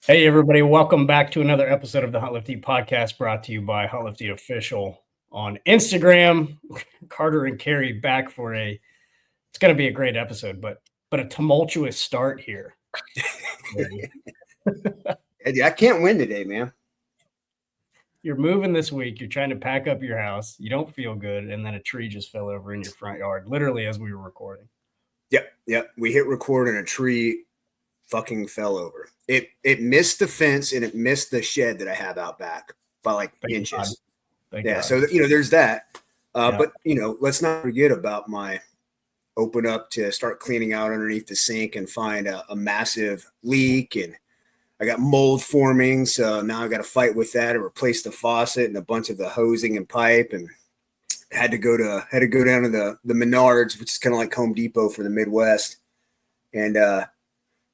Hey, everybody, welcome back to another episode of the Hunt Lift Eat podcast brought to you by Hunt Lift Eat Official on Instagram. Carter and Carrie back for it's going to be a great episode, but a tumultuous start here. I can't win today, man. You're moving this week. You're trying to pack up your house. You don't feel good, and then a tree just fell over in your front yard, literally as we were recording. Yep. We hit record and a tree fucking fell over. It missed the fence and it missed the shed that I have out back by like inches. God. So there's that. But let's not forget about my open up to start cleaning out underneath the sink and find a massive leak, and I got mold forming. So now I got to fight with that and replace the faucet and a bunch of the hosing and pipe, and had to go down to the Menards, which is kind of like Home Depot for the Midwest, and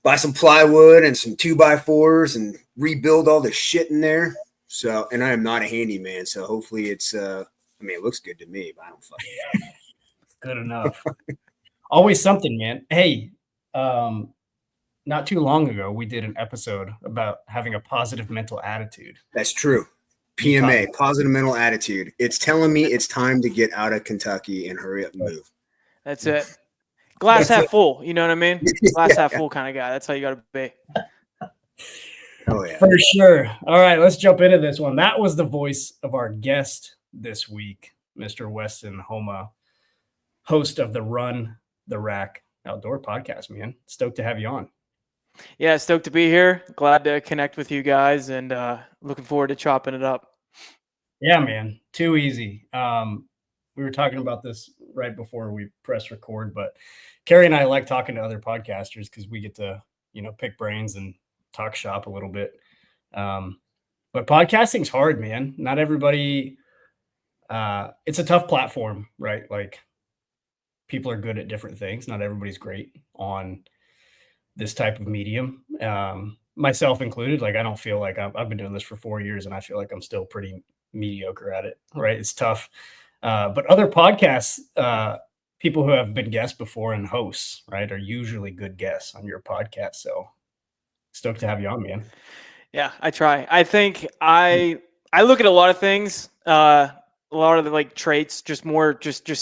buy some plywood and some 2x4s and rebuild all the shit in there. So, and I am not a handyman, so hopefully it's it looks good to me, but I don't fucking know. Good enough. Always something, man. Hey, not too long ago, we did an episode about having a positive mental attitude. That's true. PMA, positive mental attitude. It's telling me it's time to get out of Kentucky and hurry up and move. That's it. Glass half full. You know what I mean? Glass half full kind of guy. That's how you got to be. Oh, yeah. For sure. All right, let's jump into this one. That was the voice of our guest this week, Mr. Weston Homa, host of the Run the Rack Outdoor podcast, man. Stoked to have you on. Yeah, stoked to be here. Glad to connect with you guys, and looking forward to chopping it up. Yeah, man. Too easy. We were talking about this right before we press record, but Carrie and I like talking to other podcasters because we get to, pick brains and talk shop a little bit. But podcasting's hard, man. Not everybody, it's a tough platform, right? Like, people are good at different things. Not everybody's great on this type of medium, myself included. Like, I don't feel like I've been doing this for 4 years and I feel like I'm still pretty mediocre at it, right? It's tough. But other podcasts, people who have been guests before and hosts, right, are usually good guests on your podcast. So stoked to have you on, man. Yeah, I try. I think I look at a lot of things, a lot of the traits, just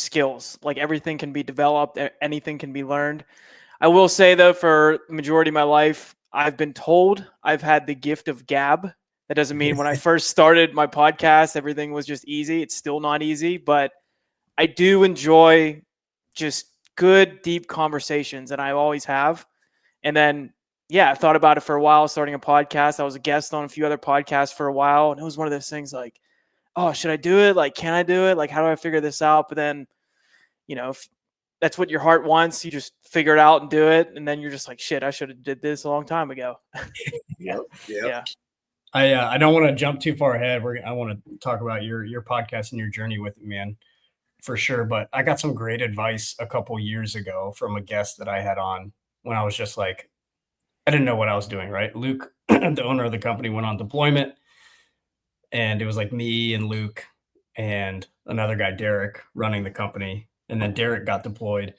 skills. Like, everything can be developed, anything can be learned. I will say, though, for the majority of my life, I've been told I've had the gift of gab. That doesn't mean when I first started my podcast, everything was just easy. It's still not easy, but I do enjoy just good, deep conversations, and I always have. And then, I thought about it for a while, starting a podcast. I was a guest on a few other podcasts for a while, and it was one of those things like, oh, should I do it? Like, can I do it? Like, how do I figure this out? But then, if that's what your heart wants, you just figure it out and do it. And then you're just like, shit, I should have did this a long time ago. Yep. Yeah. I don't want to jump too far ahead. I want to talk about your podcast and your journey with it, man, for sure. But I got some great advice a couple years ago from a guest that I had on when I was just like, I didn't know what I was doing, right? Luke, the owner of the company, went on deployment, and it was like me and Luke and another guy, Derek, running the company. And then Derek got deployed,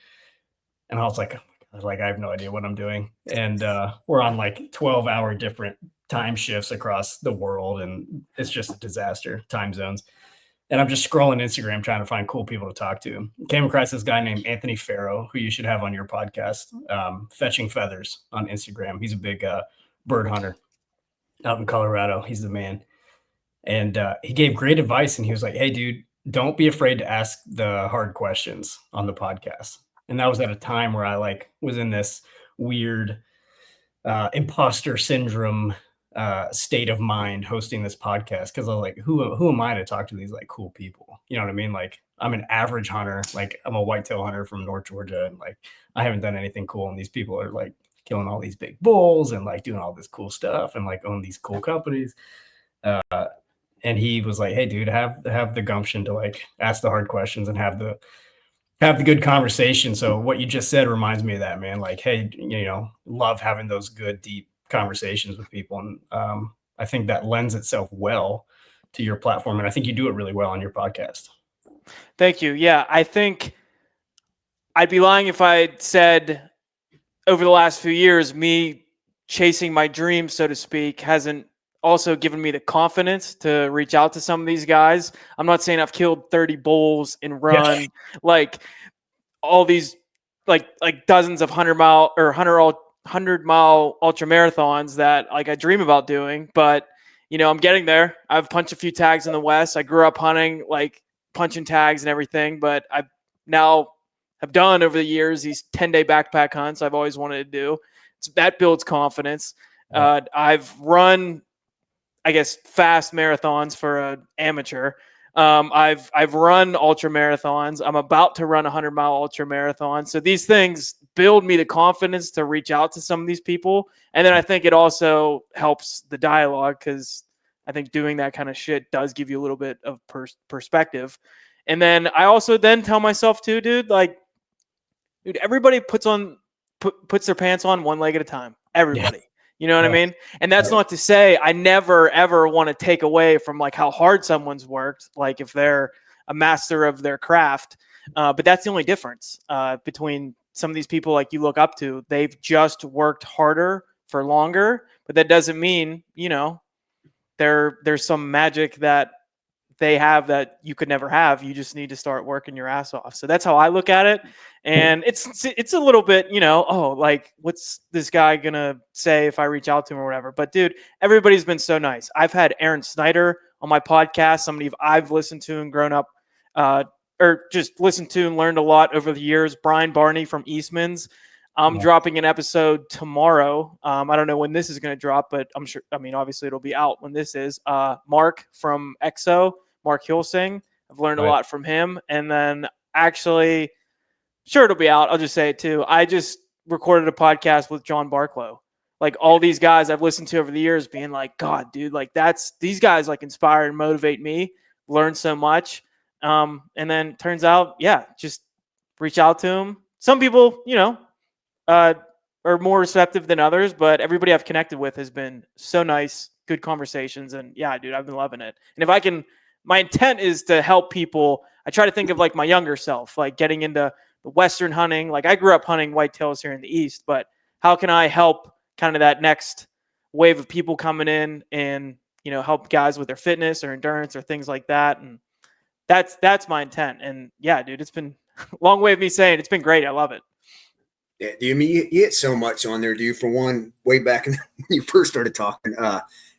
and I was like, I have no idea what I'm doing. And we're on like 12-hour different time shifts across the world, and it's just a disaster, time zones. And I'm just scrolling Instagram trying to find cool people to talk to. Came across this guy named Anthony Farrow, who you should have on your podcast, Fetching Feathers on Instagram. He's a big bird hunter out in Colorado. He's the man. And he gave great advice, and he was like, hey, dude, don't be afraid to ask the hard questions on the podcast. And that was at a time where I was in this weird imposter syndrome state of mind hosting this podcast. Cause I was like, who am I to talk to these cool people? You know what I mean? Like, I'm an average hunter. Like, I'm a whitetail hunter from North Georgia. And I haven't done anything cool. And these people are killing all these big bulls and doing all this cool stuff and own these cool companies. And he was like, hey, dude, have the gumption to ask the hard questions and have the good conversation. So what you just said reminds me of that, man. Hey, love having those good, deep conversations with people. And I think that lends itself well to your platform. And I think you do it really well on your podcast. Thank you. Yeah, I think I'd be lying if I said over the last few years, me chasing my dreams, so to speak, hasn't also given me the confidence to reach out to some of these guys. I'm not saying I've killed 30 bulls and run like all these like dozens of 100-mile or 100-mile ultra marathons that like I dream about doing, but I'm getting there. I've punched a few tags in the West. I grew up hunting, like punching tags and everything, but I now have done over the years these 10-day backpack hunts I've always wanted to do. So that builds confidence. I've run, I guess, fast marathons for an amateur. I've run ultra marathons. I'm about to run a 100-mile ultra marathon. So these things build me the confidence to reach out to some of these people. And then I think it also helps the dialogue, because I think doing that kind of shit does give you a little bit of perspective. And then I also then tell myself too, dude, everybody puts their pants on one leg at a time. Everybody. Yeah. You know what I mean? And that's not to say I never, ever want to take away from like how hard someone's worked, like if they're a master of their craft. But that's the only difference between some of these people like you look up to. They've just worked harder for longer, but that doesn't mean, there's some magic that they have that you could never have. You just need to start working your ass off. So that's how I look at it. And it's a little bit, like what's this guy going to say if I reach out to him or whatever. But dude, everybody's been so nice. I've had Aaron Snyder on my podcast, somebody I've listened to and grown up or just listened to and learned a lot over the years. Brian Barney from Eastman's. I'm dropping an episode tomorrow. I don't know when this is going to drop, but I'm sure, obviously it'll be out when this is. Mark from EXO, Mark Hilsing. I've learned a lot from him. And then actually, sure, it'll be out. I'll just say it too. I just recorded a podcast with John Barklow. Like all these guys I've listened to over the years being like, God, dude, like these guys like inspire and motivate me, learn so much. And then turns out, just reach out to them. Some people, are more receptive than others, but everybody I've connected with has been so nice, good conversations. And yeah, dude, I've been loving it. And if I can, my intent is to help people. I try to think of like my younger self, like getting into the Western hunting. Like I grew up hunting whitetails here in the East, but how can I help kind of that next wave of people coming in and, help guys with their fitness or endurance or things like that. And that's my intent. And yeah, dude, it's been a long way of me saying it's been great. I love it. Yeah, dude, you hit so much on there, dude. For one, way back when you first started talking,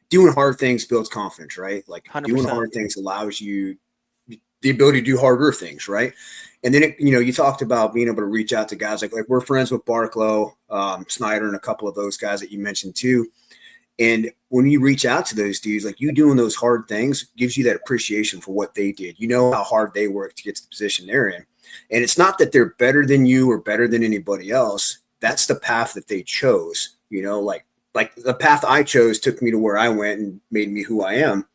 doing hard things builds confidence, right? Like 100%. Doing hard things allows you the ability to do harder things, right? And then, you talked about being able to reach out to guys like we're friends with Barklow, Snyder, and a couple of those guys that you mentioned too. And when you reach out to those dudes, like you doing those hard things gives you that appreciation for what they did. You know how hard they worked to get to the position they're in. And it's not that they're better than you or better than anybody else. That's the path that they chose, like the path I chose took me to where I went and made me who I am.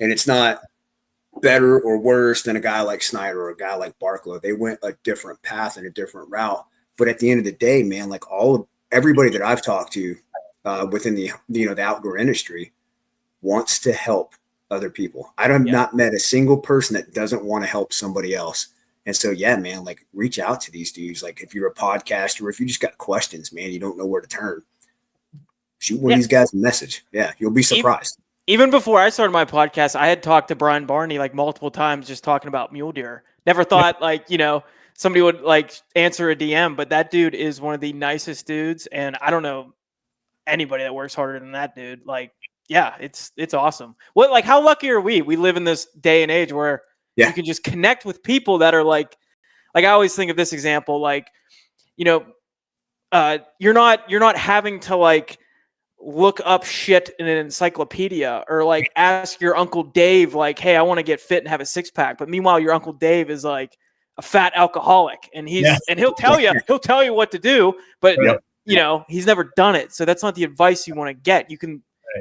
And it's not better or worse than a guy like Snyder or a guy like Barklow. They went a different path and a different route. But at the end of the day, man, like everybody that I've talked to within the outdoor industry wants to help other people. I have not met a single person that doesn't want to help somebody else. And so, yeah, man, like reach out to these dudes. Like if you're a podcaster or if you just got questions, man, you don't know where to turn. Shoot one of these guys a message. Yeah, you'll be surprised. Even before I started my podcast, I had talked to Brian Barney like multiple times just talking about mule deer. Never thought somebody would like answer a DM, but that dude is one of the nicest dudes. And I don't know anybody that works harder than that dude. Like, yeah, it's awesome. How lucky are we? We live in this day and age where you can just connect with people that are like I always think of this example, like, you're not having to like look up shit in an encyclopedia or like ask your Uncle Dave, like, hey, I want to get fit and have a six pack. But meanwhile, your Uncle Dave is like a fat alcoholic and he'll tell you what to do, but he's never done it. So that's not the advice you want to get.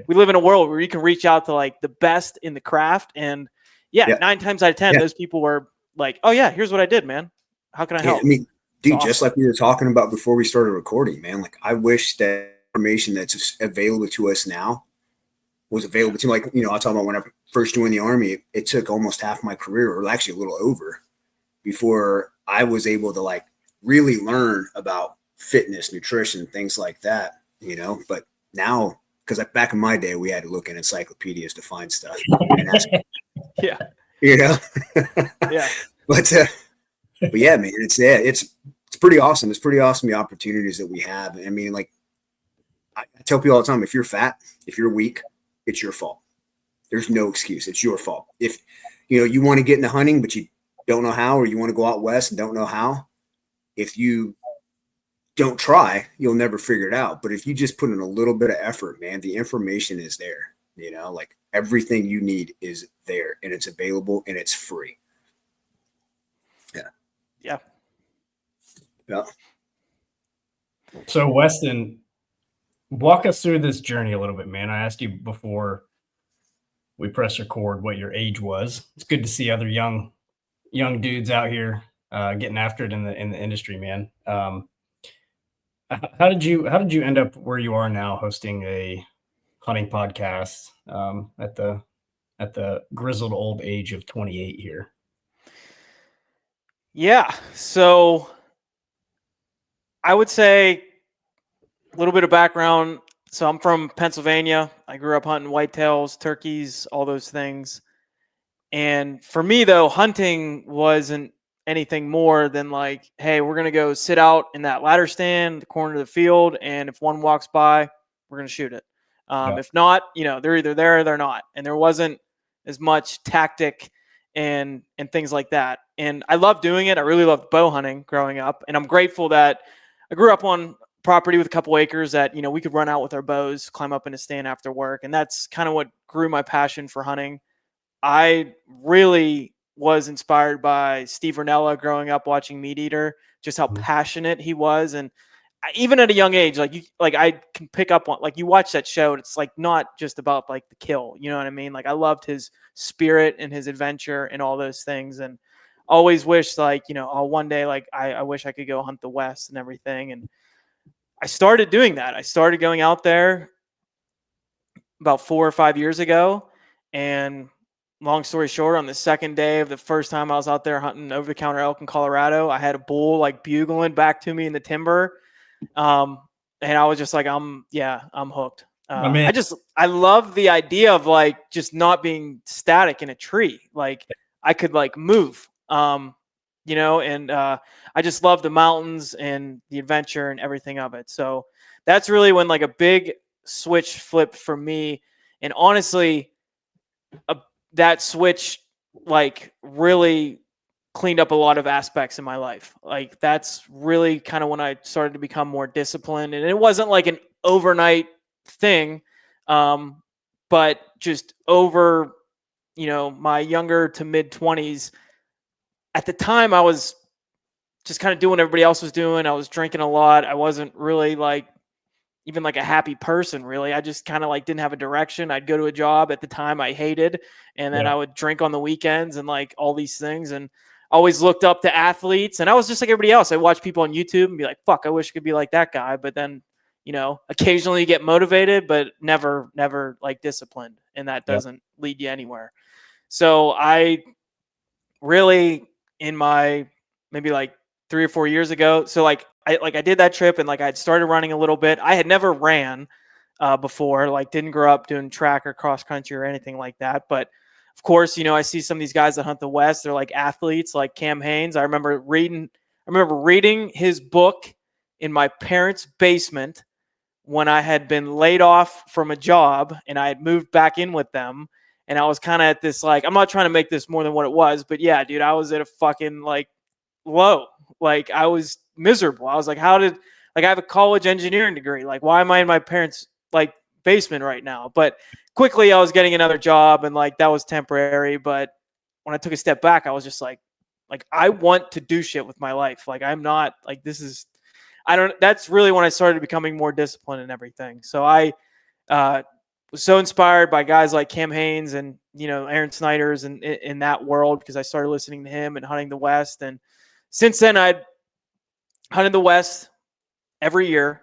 We live in a world where you can reach out to like the best in the craft. And 9 times out of 10, those people were like, oh yeah, here's what I did, man. How can I help? I mean, dude, just like we were talking about before we started recording, man, like I wish that information that's available to us now was available to, like, I talk about when I first joined the Army, it took almost half my career, or actually a little over, before I was able to like really learn about fitness, nutrition, things like that, but Now, because back in my day, we had to look in encyclopedias to find stuff, and that's yeah, yeah. But yeah, man, it's pretty awesome. It's pretty awesome the opportunities that we have. I mean, like I tell people all the time, if you're fat, if you're weak, it's your fault. There's no excuse. It's your fault. If you want to get into hunting, but you don't know how, or you want to go out west and don't know how, if you don't try, you'll never figure it out. But if you just put in a little bit of effort, man, the information is there. Like everything you need is there, and it's available, and it's free. Yeah. So Weston, walk us through this journey a little bit, man. I asked you before we press record what your age was. It's good to see other young dudes out here getting after it in the industry, man. How did you end up where you are now, hosting a hunting podcast at the grizzled old age of 28 here? Yeah. So I would say a little bit of background. So I'm from Pennsylvania. I grew up hunting whitetails, turkeys, all those things. And for me, though, hunting wasn't anything more than like, hey, we're going to go sit out in that ladder stand, the corner of the field. And if one walks by, we're going to shoot it. If not, they're either there or they're not. And there wasn't as much tactic and things like that. And I loved doing it. I really loved bow hunting growing up. And I'm grateful that I grew up on property with a couple acres that, we could run out with our bows, climb up in a stand after work. And that's kind of what grew my passion for hunting. I really was inspired by Steve Rinella growing up watching Meat Eater, just how passionate he was. And even at a young age, I can pick up on, like, you watch that show, and it's like not just about like the kill, you know what I mean? Like I loved his spirit and his adventure and all those things. And always wished one day, like I wish I could go hunt the West and everything. And I started doing that. I started going out there about 4 or 5 years ago. And long story short, on the second day of the first time I was out there hunting over-the-counter elk in Colorado, I had a bull like bugling back to me in the timber. And I was just like, I'm hooked. I love the idea of like just not being static in a tree. Like I could like move, and I just love the mountains and the adventure and everything of it. So that's really when like a big switch flipped for me. And honestly, that switch like really cleaned up a lot of aspects in my life. Like that's really kind of when I started to become more disciplined. And it wasn't like an overnight thing, but just over, my younger to mid 20s. At the time, I was just kind of doing what everybody else was doing. I was drinking a lot. I wasn't really like even like a happy person, really. I just kind of like didn't have a direction. I'd go to a job at the time I hated, and then I would drink on the weekends and like all these things, and always looked up to athletes. And I was just like everybody else. I watch people on YouTube and be like, fuck, I wish I could be like that guy. But then, occasionally you get motivated, but never like disciplined. And that doesn't lead you anywhere. So I really, in my maybe like 3 or 4 years ago, so like I did that trip, and like I'd started running a little bit. I had never ran before, like didn't grow up doing track or cross country or anything like that. But of course, I see some of these guys that hunt the West. They're like athletes, like Cam Hanes. I remember reading his book in my parents' basement when I had been laid off from a job and I had moved back in with them. And I was kind of at this, like, I'm not trying to make this more than what it was, but yeah, dude, I was at a fucking like low. Like I was miserable. I was like, I have a college engineering degree. Like, why am I in my parents' like basement right now? But quickly I was getting another job, and like that was temporary. But when I took a step back, I was just like I want to do shit with my life. Like I'm not like, that's really when I started becoming more disciplined and everything. So I was so inspired by guys like Cam Hanes and, Aaron Snyder's and in that world, because I started listening to him and hunting the West. And since then I'd hunted the West every year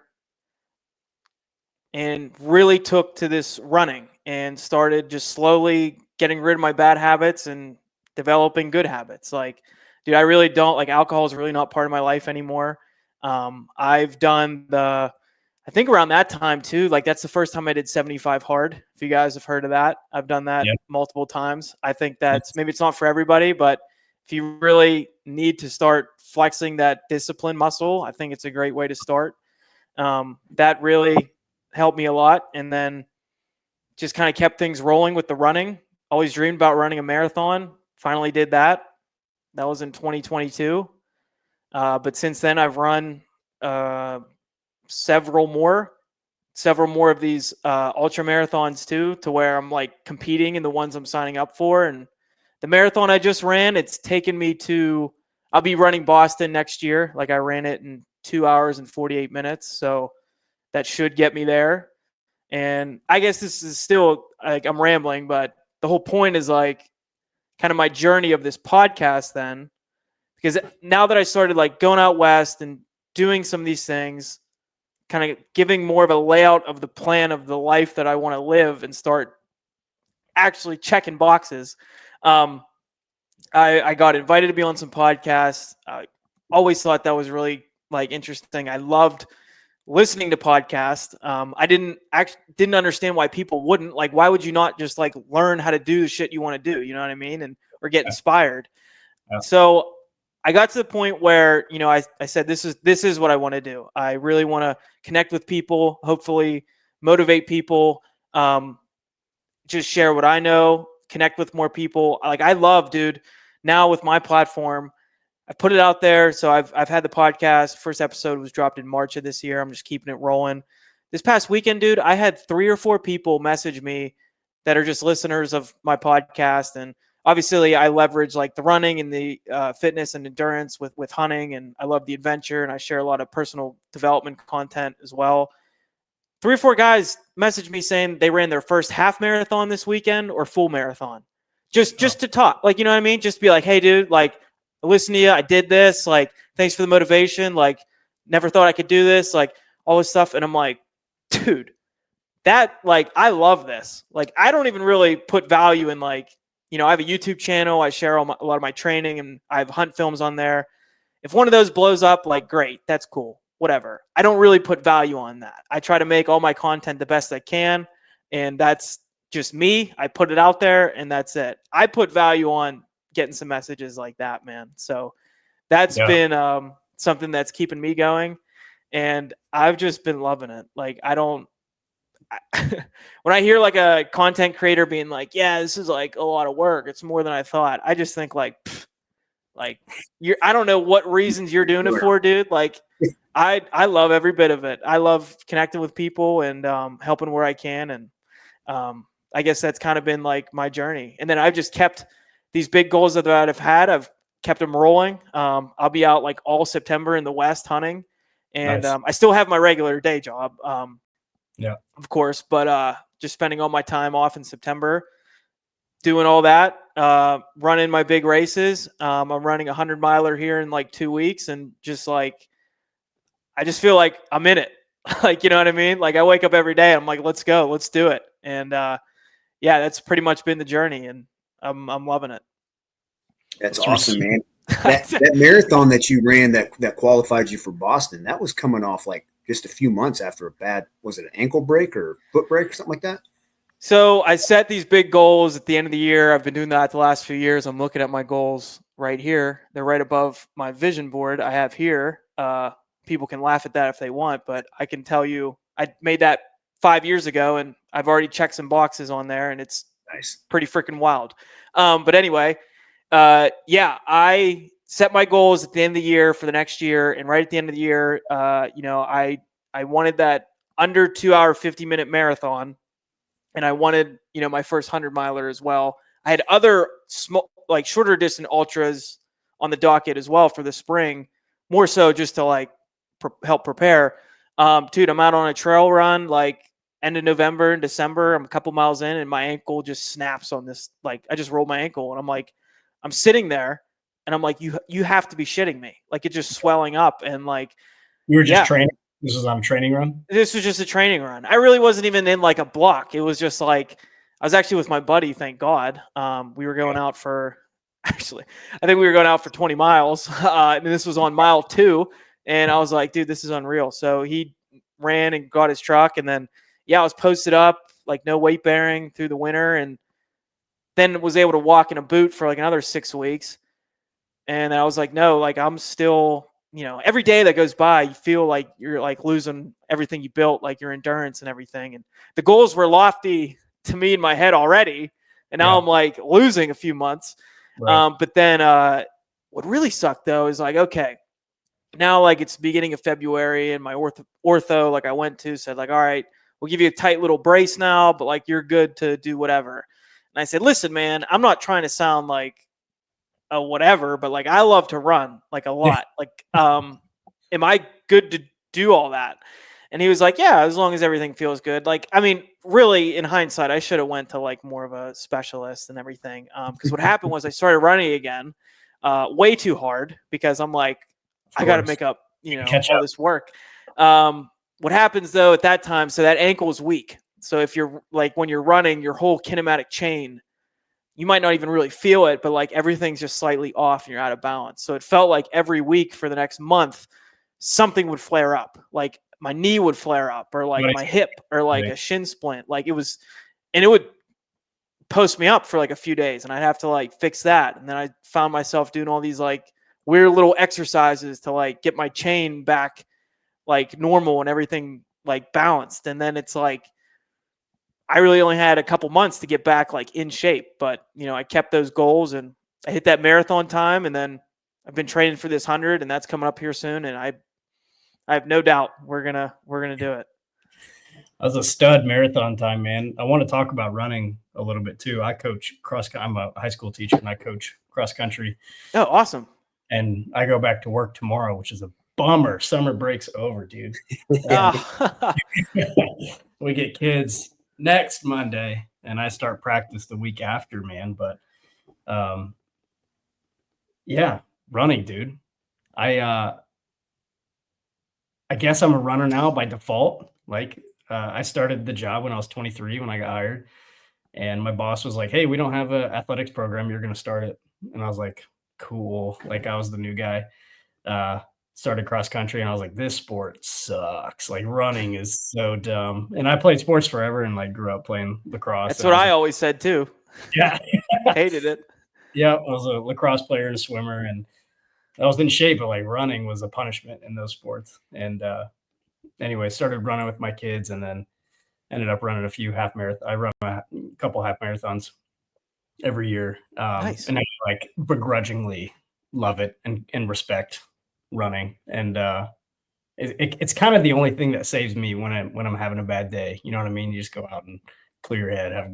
and really took to this running and started just slowly getting rid of my bad habits and developing good habits. Like, dude, I really don't like, alcohol is really not part of my life anymore. I've done I think around that time too, like that's the first time I did 75 hard. If you guys have heard of that, I've done that multiple times. I think that's maybe it's not for everybody, but if you really need to start flexing that discipline muscle, I think it's a great way to start. That really helped me a lot. And then just kind of kept things rolling with the running. Always dreamed about running a marathon. Finally did that. That was in 2022. But since then I've run several more of these ultra marathons too, to where I'm like competing in the ones I'm signing up for. And the marathon I just ran, it's taken me to, I'll be running Boston next year. Like I ran it in 2 hours and 48 minutes. So that should get me there. And I guess this is still like I'm rambling, but the whole point is like kind of my journey of this podcast then, because now that I started like going out west and doing some of these things, kind of giving more of a layout of the plan of the life that I want to live and start actually checking boxes. I got invited to be on some podcasts. I always thought that was really like interesting. I loved listening to podcasts. I didn't understand why people wouldn't. Like, why would you not just like learn how to do the shit you want to do? You know what I mean? And or get inspired. Yeah. So I got to the point where, you know, I said, this is what I want to do. I really want to connect with people, hopefully motivate people, just share what I know, connect with more people. Like I love, dude, now with my platform, I put it out there. So I've had the podcast. First episode was dropped in March of this year. I'm just keeping it rolling. This past weekend, dude, I had 3 or 4 people message me that are just listeners of my podcast. And obviously I leverage like the running and the fitness and endurance with hunting. And I love the adventure and I share a lot of personal development content as well. 3 or 4 guys messaged me saying they ran their first half marathon this weekend or full marathon. Just to talk, like, you know what I mean? Just be like, hey dude, like I listened to you. I did this. Like, thanks for the motivation. Like never thought I could do this, like all this stuff. And I'm like, dude, that like, I love this. Like, I don't even really put value in like, you know, I have a YouTube channel. I share a lot of my training and I have hunt films on there. If one of those blows up, like, great, that's cool, whatever. I don't really put value on that. I try to make all my content the best I can. And that's just me. I put it out there and that's it. I put value on getting some messages like that, man. So that's been something that's keeping me going. And I've just been loving it. Like, when I hear like a content creator being like, yeah, this is like a lot of work, it's more than I thought, I just think like, I don't know what reasons you're doing it for, dude. Like I love every bit of it. I love connecting with people and helping where I can. And I guess that's kind of been like my journey. And then I've just kept these big goals that I've had. I've kept them rolling. I'll be out like all September in the West hunting. And nice. I still have my regular day job. Of course, but just spending all my time off in September, doing all that, running my big races. I'm running a 100-miler here in like 2 weeks, and just like, I just feel like I'm in it. Like, you know what I mean? Like I wake up every day, I'm like, let's go, let's do it. And yeah, that's pretty much been the journey, and I'm loving it. That's awesome, man. That marathon that you ran that qualified you for Boston, that was coming off like just a few months after a bad, was it an ankle break or foot break or something like that? So I set these big goals at the end of the year. I've been doing that the last few years. I'm looking at my goals right here. They're right above my vision board I have here. People can laugh at that if they want, but I can tell you I made that 5 years ago and I've already checked some boxes on there, and it's nice, pretty freaking wild. But anyway, yeah, I set my goals at the end of the year for the next year. And right at the end of the year, you know, I wanted that under 2 hour, 50-minute marathon. And I wanted, you know, my first 100-miler as well. I had other small, like shorter distance ultras on the docket as well for the spring, more so just to like help prepare. Dude, I'm out on a trail run, like end of November and December. I'm a couple miles in and my ankle just snaps on this. Like I just rolled my ankle and I'm like, I'm sitting there and I'm like, you have to be shitting me. Like it's just swelling up. And like, you were just training. This was on a training run? This was just a training run. I really wasn't even in like a block. It was just like, I was actually with my buddy, thank God. We were going out for, actually, I think we were going out for 20 miles. And this was on mile 2. And I was like, dude, this is unreal. So he ran and got his truck. And then, I was posted up, like no weight bearing through the winter. And then was able to walk in a boot for like another 6 weeks. And I was like, no, like I'm still, every day that goes by, you feel like you're like losing everything you built, like your endurance and everything. And the goals were lofty to me in my head already. And now I'm like losing a few months. Right. But then what really sucked though is like, okay, now like it's beginning of February and my ortho like I went to said like, all right, we'll give you a tight little brace now, but like you're good to do whatever. And I said, listen, man, I'm not trying to sound like a whatever, but like I love to run like a lot. Like, am I good to do all that? And he was like, yeah, as long as everything feels good. Like, I mean, really in hindsight, I should have went to like more of a specialist and everything. Because what happened was I started running again, way too hard because I'm like, I got to make up, all this work. What happens though at that time? So that ankle is weak. So if you're like, when you're running, your whole kinematic chain, you might not even really feel it, but like everything's just slightly off and you're out of balance. So it felt like every week for the next month, something would flare up. Like my knee would flare up or like my hip or like a shin splint. Like it was, and it would post me up for like a few days and I'd have to like fix that. And then I found myself doing all these like weird little exercises to like get my chain back like normal and everything like balanced. And then it's like, I really only had a couple months to get back like in shape, but I kept those goals and I hit that marathon time. And then I've been training for this 100 and that's coming up here soon. And I have no doubt we're going to do it. That was a stud marathon time, man. I want to talk about running a little bit too. I coach I'm a high school teacher and I coach cross country. Oh, awesome. And I go back to work tomorrow, which is a bummer. Summer break's over, dude. We get kids next Monday and I start practice the week after, man. But running, dude. I guess I'm a runner now by default. Like I started the job when I was 23 when I got hired, and my boss was like, hey, we don't have an athletics program, you're going to start it. And I was like, cool. Like I was the new guy. Started cross country and I was like, this sport sucks. Like running is so dumb. And I played sports forever and like grew up playing lacrosse. That's what I always said too. Yeah. Hated it. Yeah. I was a lacrosse player and a swimmer and I was in shape, but like running was a punishment in those sports. And anyway, started running with my kids and then ended up running a few half marathons. I run a couple half marathons every year. Nice. And I like begrudgingly love it and respect running. And it's kind of the only thing that saves me when I'm having a bad day. You know what I mean? You just go out and clear your head, have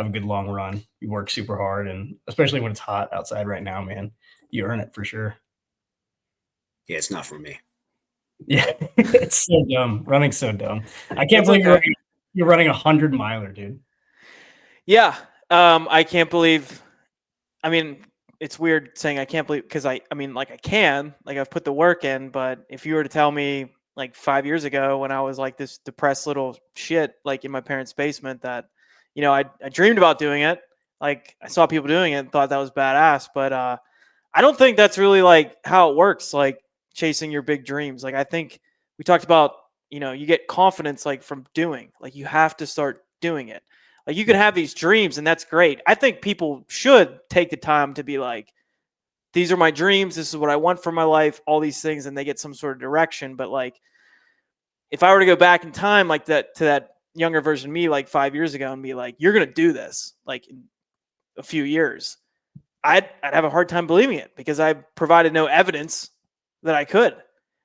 a good long run. You work super hard, and especially when it's hot outside right now, man, you earn it for sure. Yeah, it's not for me. Yeah, it's so dumb. Running's so dumb. I can't believe you're running 100-miler, dude. Yeah, I can't believe. I mean, it's weird saying I can't believe because I mean, like I can, like I've put the work in, but if you were to tell me like 5 years ago when I was like this depressed little shit, like in my parents' basement that, I dreamed about doing it. Like I saw people doing it and thought that was badass, but I don't think that's really like how it works. Like chasing your big dreams. Like I think we talked about, you get confidence like from doing, like you have to start doing it. Like you can have these dreams and that's great. I think people should take the time to be like, these are my dreams. This is what I want for my life, all these things. And they get some sort of direction. But like, if I were to go back in time, like that, to that younger version of me, like 5 years ago and be like, you're going to do this like in a few years, I'd have a hard time believing it because I provided no evidence that I could.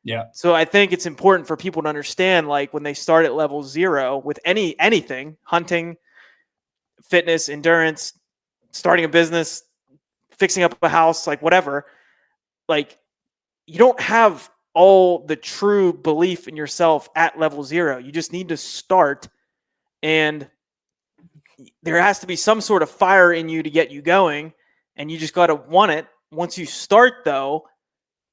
Yeah. So I think it's important for people to understand, like when they start at level 0 with anything, hunting, fitness, endurance, starting a business, fixing up a house, like whatever, like you don't have all the true belief in yourself at level 0. You just need to start, and there has to be some sort of fire in you to get you going, and you just got to want it. Once you start though,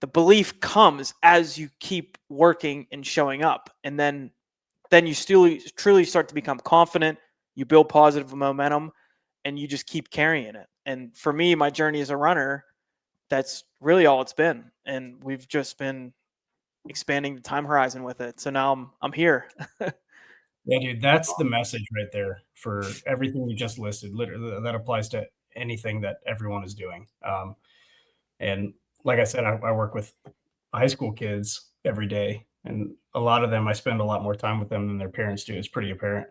the belief comes as you keep working and showing up, and then you still truly start to become confident. You build positive momentum and you just keep carrying it. And for me, my journey as a runner, that's really all it's been. And we've just been expanding the time horizon with it. So now I'm here. Yeah, dude, that's the message right there for everything you just listed. Literally, that applies to anything that everyone is doing. And like I said, I work with high school kids every day, and a lot of them, I spend a lot more time with them than their parents do. It's pretty apparent.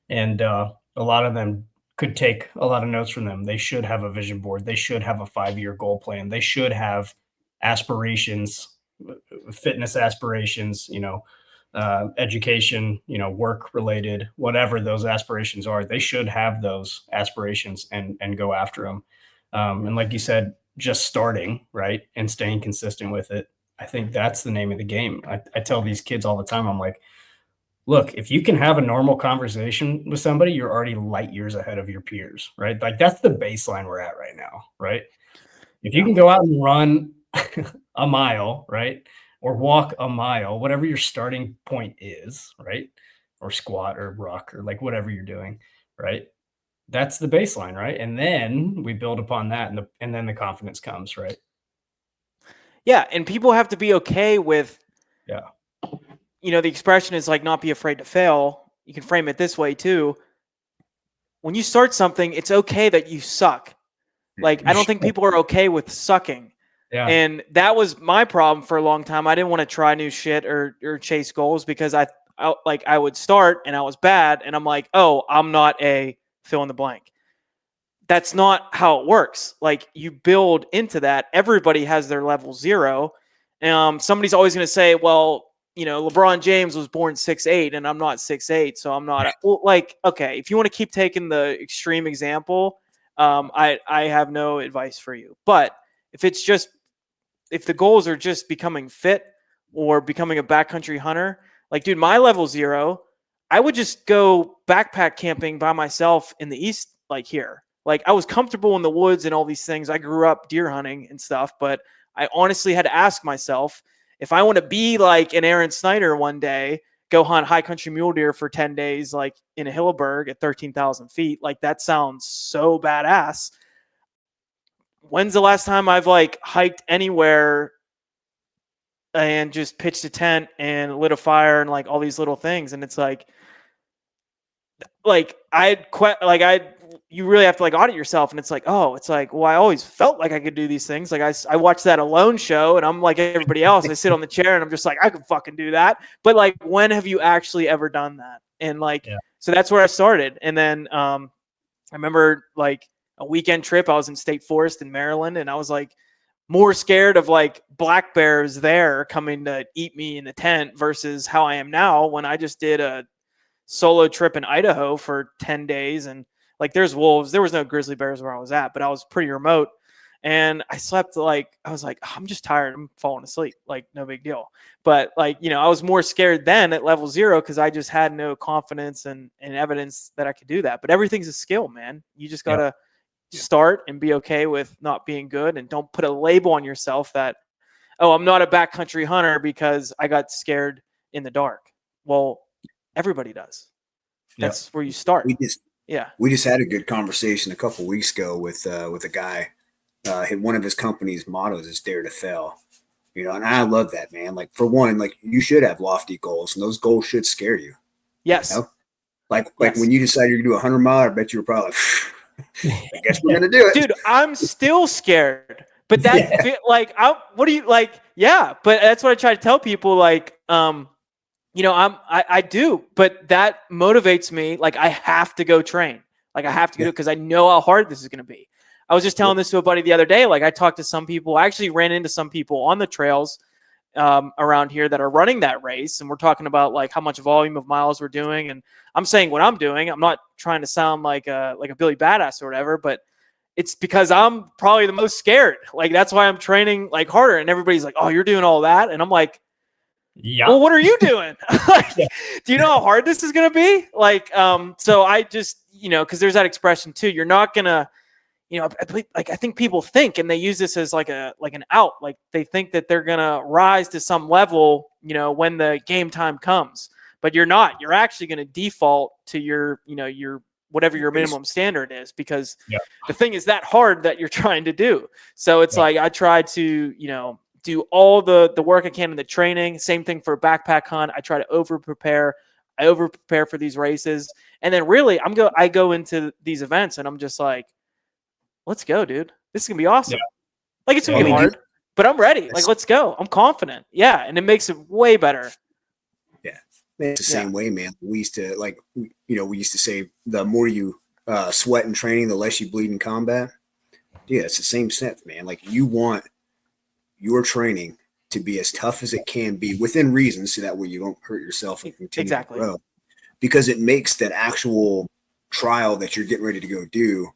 And a lot of them could take a lot of notes from them. They should have a vision board. They should have a 5-year goal plan. They should have aspirations, fitness aspirations, education, work related, whatever those aspirations are. They should have those aspirations and go after them. And like you said, just starting, right, and staying consistent with it. I think that's the name of the game. I tell these kids all the time, I'm like, look, if you can have a normal conversation with somebody, you're already light years ahead of your peers, right? Like that's the baseline we're at right now, right? If you can go out and run a mile, right? Or walk a mile, whatever your starting point is, right? Or squat or rock or like whatever you're doing, right? That's the baseline, right? And then we build upon that and then the confidence comes, right? Yeah, and people have to be okay with, yeah. The expression is like not be afraid to fail. You can frame it this way too. When you start something, it's okay that you suck. Like, I don't think people are okay with sucking. Yeah. And that was my problem for a long time. I didn't want to try new shit or chase goals because I would start and I was bad and I'm like, oh, I'm not a fill in the blank. That's not how it works. Like, you build into that. Everybody has their level 0. Somebody's always going to say, well, LeBron James was born 6'8" and I'm not 6'8", so I'm not okay, if you want to keep taking the extreme example, I have no advice for you. But if the goals are just becoming fit or becoming a backcountry hunter, like, dude, my level 0, I would just go backpack camping by myself in the East, like here. Like, I was comfortable in the woods and all these things. I grew up deer hunting and stuff, but I honestly had to ask myself, if I want to be like an Aaron Snyder one day, go hunt high country mule deer for 10 days, like in a Hilleberg at 13,000 feet, like that sounds so badass. When's the last time I've like hiked anywhere and just pitched a tent and lit a fire and like all these little things? And it's you really have to like audit yourself. And it's like, well, I always felt like I could do these things. Like I watched that Alone show and I'm like everybody else. I sit on the chair and I'm just like, I could fucking do that. But like, when have you actually ever done that? And like, So that's where I started. And then I remember like a weekend trip. I was in State Forest in Maryland and I was like more scared of like black bears there coming to eat me in the tent versus how I am now when I just did a solo trip in Idaho for 10 days. And like, there's wolves. There was no grizzly bears where I was at, but I was pretty remote. And I slept I was like, I'm just tired. I'm falling asleep. Like, no big deal. But like, I was more scared then at level 0 because I just had no confidence and evidence that I could do that. But everything's a skill, man. You just got to start and be okay with not being good. And don't put a label on yourself that, oh, I'm not a backcountry hunter because I got scared in the dark. Well, everybody does. That's where you start. We just had a good conversation a couple weeks ago with a guy. One of his company's mottos is "Dare to Fail," and I love that, man. Like, for one, like, you should have lofty goals, and those goals should scare you. Yes. Like when you decided you're gonna do 100 miles, I bet you were probably like, I guess we're gonna do it, dude. I'm still scared, but that what do you like? Yeah, but that's what I try to tell people. Like, I do, but that motivates me. Like, I have to go train. Like, I have to do it because I know how hard this is going to be. I was just telling this to a buddy the other day. Like, I talked to some people. I actually ran into some people on the trails around here that are running that race. And we're talking about like how much volume of miles we're doing. And I'm saying what I'm doing. I'm not trying to sound like a Billy Badass or whatever, but it's because I'm probably the most scared. Like, that's why I'm training like harder. And everybody's like, oh, you're doing all that. And I'm like, yeah. Well, what are you doing? Do you know how hard this is going to be? Like, so I just, because there's that expression too. You're not going to, I think people think, and they use this as like an out. Like, they think that they're going to rise to some level, when the game time comes, but you're not. You're actually going to default to your whatever your minimum standard is, because the thing is that hard that you're trying to do. So it's like, I try to, do all the work I can in the training. Same thing for a backpack hunt. I try to over prepare. I over prepare for these races. And then really I go into these events and I'm just like, let's go, dude. This is going to be awesome. Yeah. Like it's going to be hard, but I'm ready. Like, let's go. I'm confident. Yeah. And it makes it way better. Yeah. It's the same way, man. We used to we used to say the more you sweat in training, the less you bleed in combat. Yeah, it's the same sense, man. Like you want your training to be as tough as it can be within reason, so that way you don't hurt yourself and continue to grow. Because it makes that actual trial that you're getting ready to go do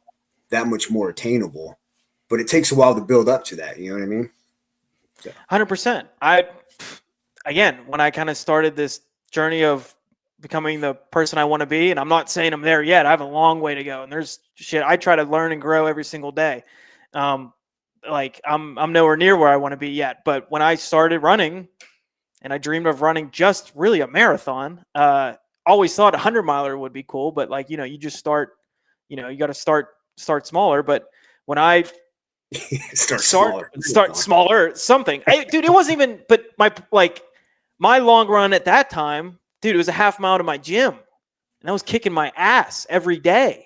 that much more attainable. But it takes a while to build up to that. You know what I mean? 100%. Again, when I kind of started this journey of becoming the person I want to be, and I'm not saying I'm there yet. I have a long way to go, and there's shit I try to learn and grow every single day. Like I'm nowhere near where I want to be yet. But when I started running, and I dreamed of running just really a marathon, always thought a 100-miler would be cool. But like you just start, you got to start smaller. But when I start smaller, something, dude, it wasn't even. But my long run at that time, dude, it was a half mile to my gym, and I was kicking my ass every day.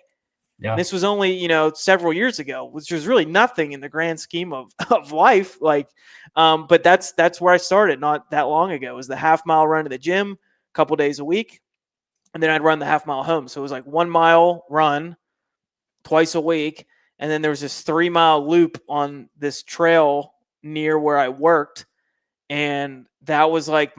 Yeah. And this was only, several years ago, which was really nothing in the grand scheme of life. But that's where I started not that long ago. It was the half-mile run to the gym a couple days a week. And then I'd run the half-mile home. So it was like 1 mile run twice a week. And then there was this 3-mile loop on this trail near where I worked. And that was like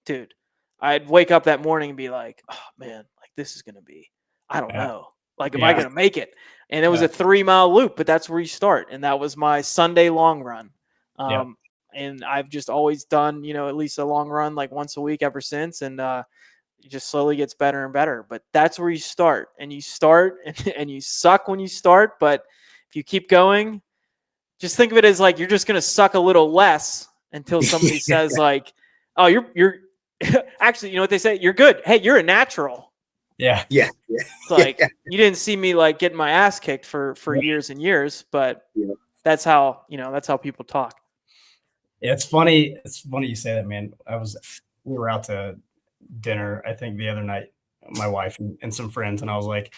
dude, I'd wake up that morning and be like, oh man, like this is going to be, I don't know. Like, am I going to make it? And it was a 3-mile loop, but that's where you start. And that was my Sunday long run. And I've just always done, at least a long run like once a week ever since. And it just slowly gets better and better. But that's where you start. And you start and you suck when you start. But if you keep going, just think of it as like you're just going to suck a little less until somebody says like, oh, you're actually, you know what they say? You're good. Hey, you're a natural. Yeah. It's like you didn't see me like getting my ass kicked for years and years, but that's how people talk. Yeah, it's funny. It's funny you say that, man. We were out to dinner, I think the other night, my wife and some friends, and I was like,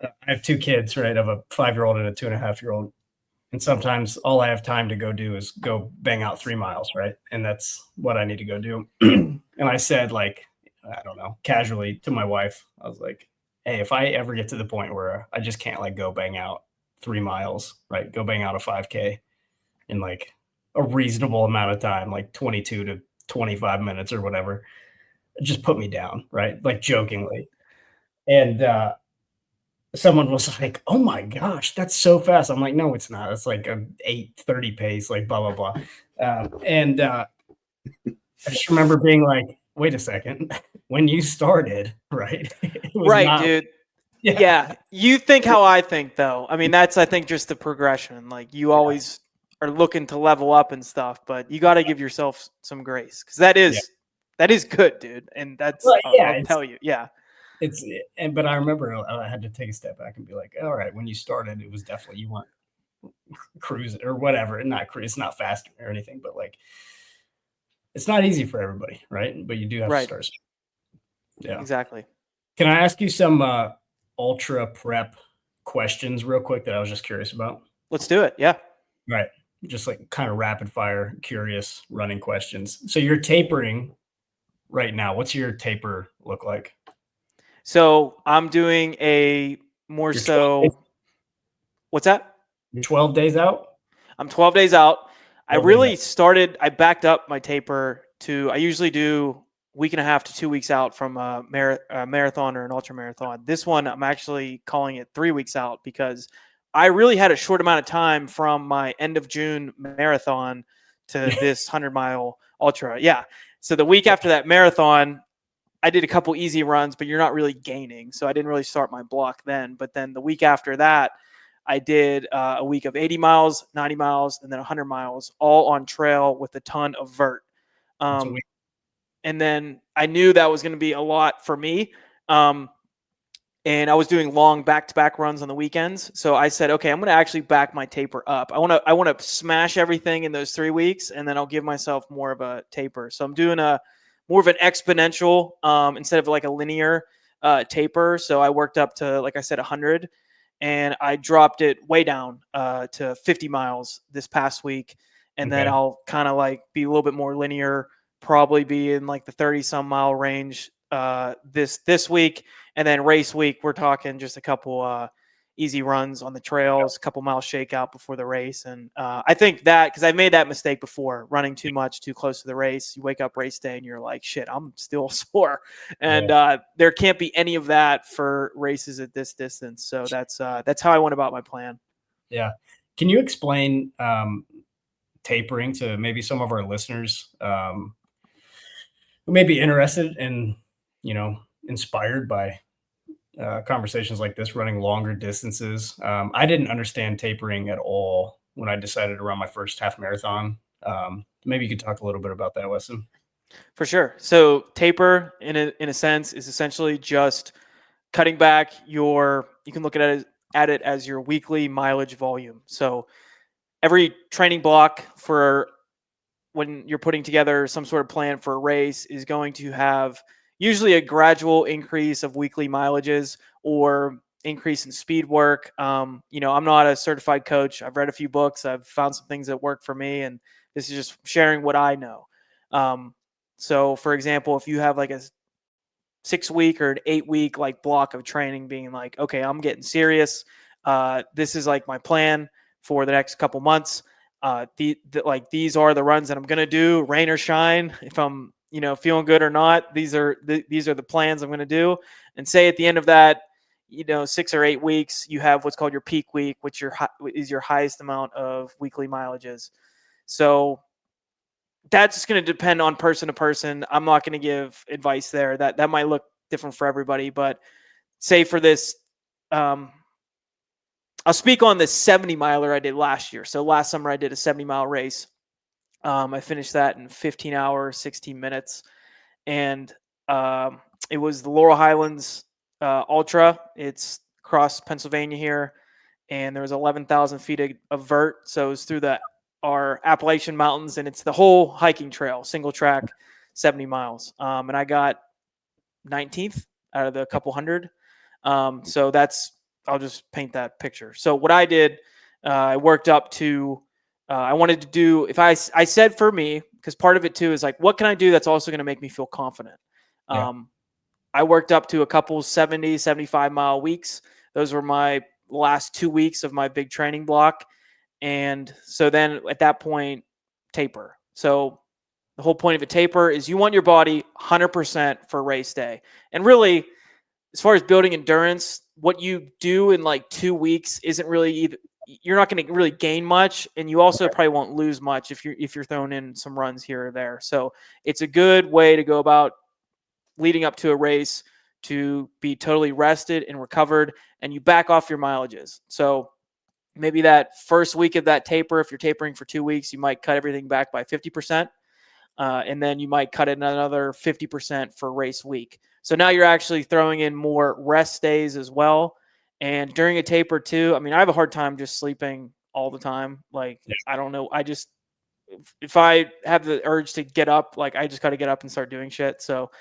I have 2 kids, right? I have a 5-year-old and a 2.5-year-old. And sometimes all I have time to go do is go bang out 3 miles, right? And that's what I need to go do. And I said, like, I don't know, casually to my wife, I was like, hey, if I ever get to the point where I just can't like go bang out 3 miles, right? Go bang out a 5K in like a reasonable amount of time, like 22 to 25 minutes or whatever, just put me down, right? Like jokingly. And someone was like, oh my gosh, that's so fast. I'm like, no, it's not. It's like a 8:30 pace, like blah, blah, blah. I just remember being like, wait a second, when you started, right? Right, dude. Yeah. You think how I think, though. I mean, that's, I think, just the progression. Like, you always are looking to level up and stuff, but you got to give yourself some grace because that is good, dude. And that's, I'll tell you. Yeah. But I remember I had to take a step back and be like, all right, when you started, it was definitely, you want cruise or whatever. And it's not fast or anything, but like, it's not easy for everybody, right? But you do have to start. Yeah, exactly. Can I ask you some ultra prep questions real quick that I was just curious about? Let's do it. Yeah. Right. Just like kind of rapid fire, curious running questions. So you're tapering right now. What's your taper look like? So I'm doing a more so. What's that? You're 12 days out? I'm 12 days out. I backed up my taper to, I usually do week and a half to 2 weeks out from a marathon or an ultra marathon. This one, I'm actually calling it 3 weeks out because I really had a short amount of time from my end of June marathon to this 100-mile ultra. Yeah. So the week after that marathon, I did a couple easy runs, but you're not really gaining. So I didn't really start my block then. But then the week after that, I did a week of 80 miles, 90 miles, and then 100 miles, all on trail with a ton of vert. And then I knew that was going to be a lot for me. and I was doing long back-to-back runs on the weekends. So I said, okay, I'm going to actually back my taper up. I want to smash everything in those 3 weeks, and then I'll give myself more of a taper. So I'm doing more of an exponential instead of like a linear taper. So I worked up to, like I said, 100, and I dropped it way down to 50 miles this past week. And then I'll kind of like be a little bit more linear, probably be in like the 30-some mile range this week. And then race week, we're talking just a couple easy runs on the trails, a couple miles shakeout before the race. And I think that, because I've made that mistake before, running too much too close to the race. You wake up race day and you're like, shit, I'm still sore. And there can't be any of that for races at this distance. So that's how I went about my plan. Yeah. Can you explain tapering to maybe some of our listeners who may be interested in, inspired by conversations like this, running longer distances? I didn't understand tapering at all when I decided to run my first half marathon. Maybe you could talk a little bit about that, Weston. For sure. So taper, in a sense, is essentially just cutting back you can look at it as your weekly mileage volume. So every training block for when you're putting together some sort of plan for a race is going to have usually a gradual increase of weekly mileages or increase in speed work. I'm not a certified coach. I've read a few books. I've found some things that work for me, and this is just sharing what I know. So for example, if you have like a 6-week or an 8-week like block of training being like, okay, I'm getting serious. This is like my plan for the next couple months. These are the runs that I'm going to do, rain or shine. If I'm, feeling good or not, these are the plans I'm going to do. And say at the end of that, 6 or 8 weeks, you have what's called your peak week, which is your highest amount of weekly mileages. So that's just going to depend on person to person. I'm not going to give advice there. That might look different for everybody, but say for this, I'll speak on the 70 miler I did last year. So last summer I did a 70-mile race. I finished that in 15 hours, 16 minutes. And it was the Laurel Highlands Ultra. It's across Pennsylvania here. And there was 11,000 feet of vert. So it was through our Appalachian Mountains, and it's the whole hiking trail, single track, 70 miles. And I got 19th out of the couple hundred. So I'll just paint that picture. So what I did, I worked up to, I wanted to do, I said for me, because part of it too is like, what can I do that's also going to make me feel confident? I worked up to a couple 70, 75 mile weeks. Those were my last 2 weeks of my big training block. And so then at that point, taper. So the whole point of a taper is you want your body 100% for race day. And really, as far as building endurance, what you do in like 2 weeks isn't really you're not going to really gain much, and you also probably won't lose much if you're throwing in some runs here or there. So it's a good way to go about leading up to a race to be totally rested and recovered, and you back off your mileages. So maybe that first week of that taper, if you're tapering for 2 weeks, you might cut everything back by 50%. And then you might cut it another 50% for race week. So now you're actually throwing in more rest days as well. And during a taper too, I mean, I have a hard time just sleeping all the time. Like, I don't know. If I have the urge to get up, like I just got to get up and start doing shit. So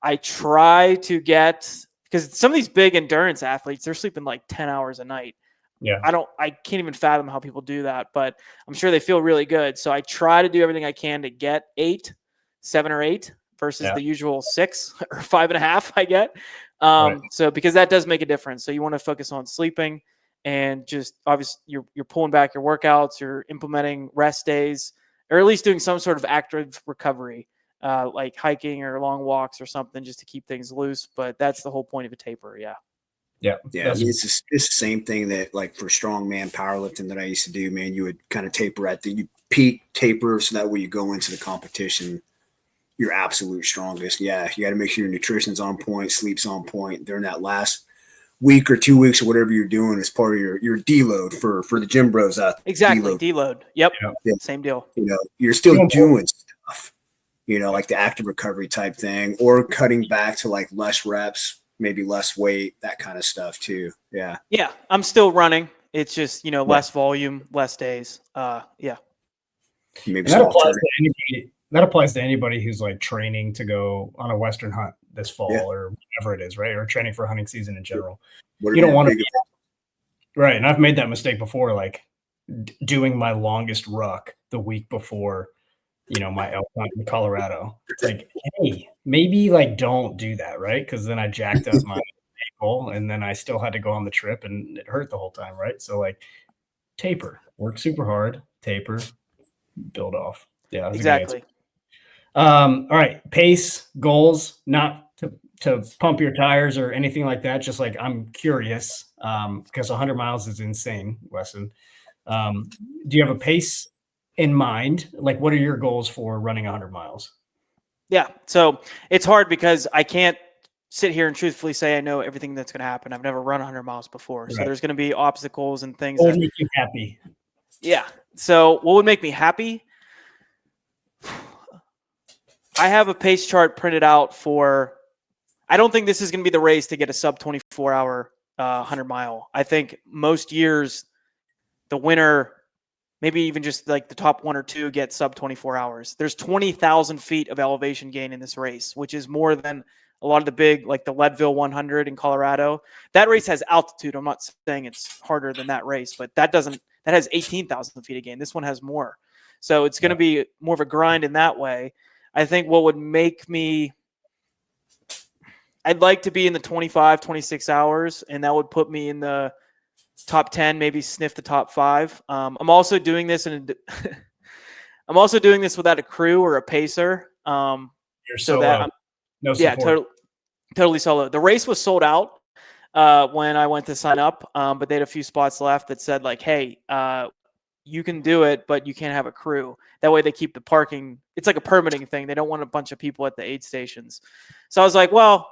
I try to because some of these big endurance athletes, they're sleeping like 10 hours a night. Yeah. I can't even fathom how people do that, but I'm sure they feel really good. So I try to do everything I can to get 7 or 8 versus the usual 6 or 5.5 I get. So because that does make a difference. So you want to focus on sleeping and just obviously you're pulling back your workouts, you're implementing rest days, or at least doing some sort of active recovery, like hiking or long walks or something just to keep things loose. But that's the whole point of a taper. Yeah. Yeah. I mean, it's the same thing that like for strongman powerlifting that I used to do, man, you would kind of taper you peak taper. So that way you go into the competition, you're absolute strongest. Yeah. You got to make sure your nutrition's on point, sleep's on point during that last week or 2 weeks or whatever you're doing as part of your deload for the gym bros out there. Exactly. Deload. Yep. Yeah. Same deal. You're still doing stuff, like the active recovery type thing or cutting back to like less reps. maybe less weight, that kind of stuff too. Yeah. Yeah. I'm still running. It's just, less volume, less days. Yeah. Maybe and that applies to anybody who's like training to go on a Western hunt this fall or whatever it is, right? Or training for hunting season in general. You don't want to be right. And I've made that mistake before, like doing my longest ruck the week before, my elk hunt in Colorado. It's like, hey, maybe like don't do that, right? Because then I jacked up my ankle, and then I still had to go on the trip, and it hurt the whole time, right? So like, taper, work super hard, taper, build off. Yeah, that's exactly. All right, pace goals, not to pump your tires or anything like that. Just like I'm curious, because 100 miles is insane, Weston. Do you have a pace in mind? Like, what are your goals for running 100 miles? Yeah. So it's hard because I can't sit here and truthfully say I know everything that's going to happen. I've never run 100 miles before. Right. So there's going to be obstacles and things. What would make you happy? Yeah. So what would make me happy? I have a pace chart printed out for, I don't think this is going to be the race to get a sub 24 hour 100 mile. I think most years the winner, maybe even just like the top 1 or 2 get sub 24 hours. There's 20,000 feet of elevation gain in this race, which is more than a lot of the big, like the Leadville 100 in Colorado. That race has altitude. I'm not saying it's harder than that race, but that has 18,000 feet of gain. This one has more. So it's going to be more of a grind in that way. I think what would make me, I'd like to be in the 25, 26 hours, and that would put me in the top 10, maybe sniff the top 5. I'm also doing this I'm also doing this without a crew or a pacer. You're so solo. No support. Yeah, totally solo. The race was sold out when I went to sign up, but they had a few spots left that said like, hey, you can do it, but you can't have a crew. That way they keep the parking. It's like a permitting thing. They don't want a bunch of people at the aid stations. So I was like, well,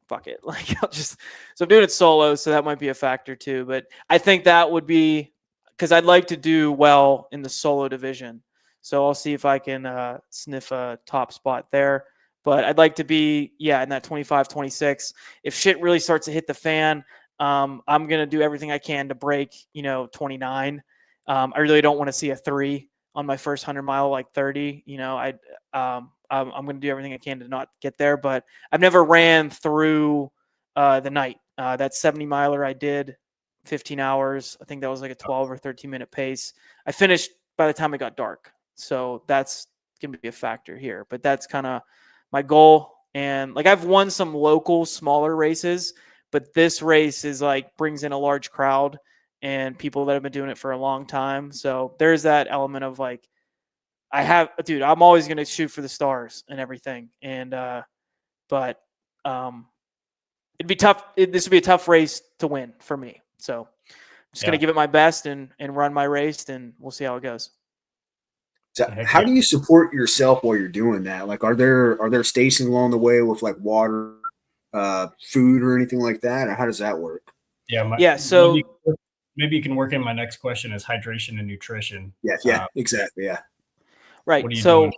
fuck it. Like so I'm doing it solo. So that might be a factor too. But I think that would be, because I'd like to do well in the solo division. So I'll see if I can sniff a top spot there. But I'd like to be, in that 25, 26. If shit really starts to hit the fan, I'm going to do everything I can to break, 29. I really don't want to see a 3 on my first 100 mile, like 30. I'm going to do everything I can to not get there. But I've never ran through the night. That 70 miler I did 15 hours. I think that was like a 12 or 13 minute pace. I finished by the time it got dark. So that's going to be a factor here. But that's kind of my goal. And like I've won some local smaller races, but this race is like brings in a large crowd and people that have been doing it for a long time. So there's that element of like, I'm always going to shoot for the stars and everything. And, but it'd be tough. This would be a tough race to win for me. So I'm just going to give it my best and run my race, and we'll see how it goes. So how do you support yourself while you're doing that? Like, are there stations along the way with like water, food or anything like that? Or how does that work? So maybe you can work in my next question is hydration and nutrition. Yeah, exactly. Yeah. Right. So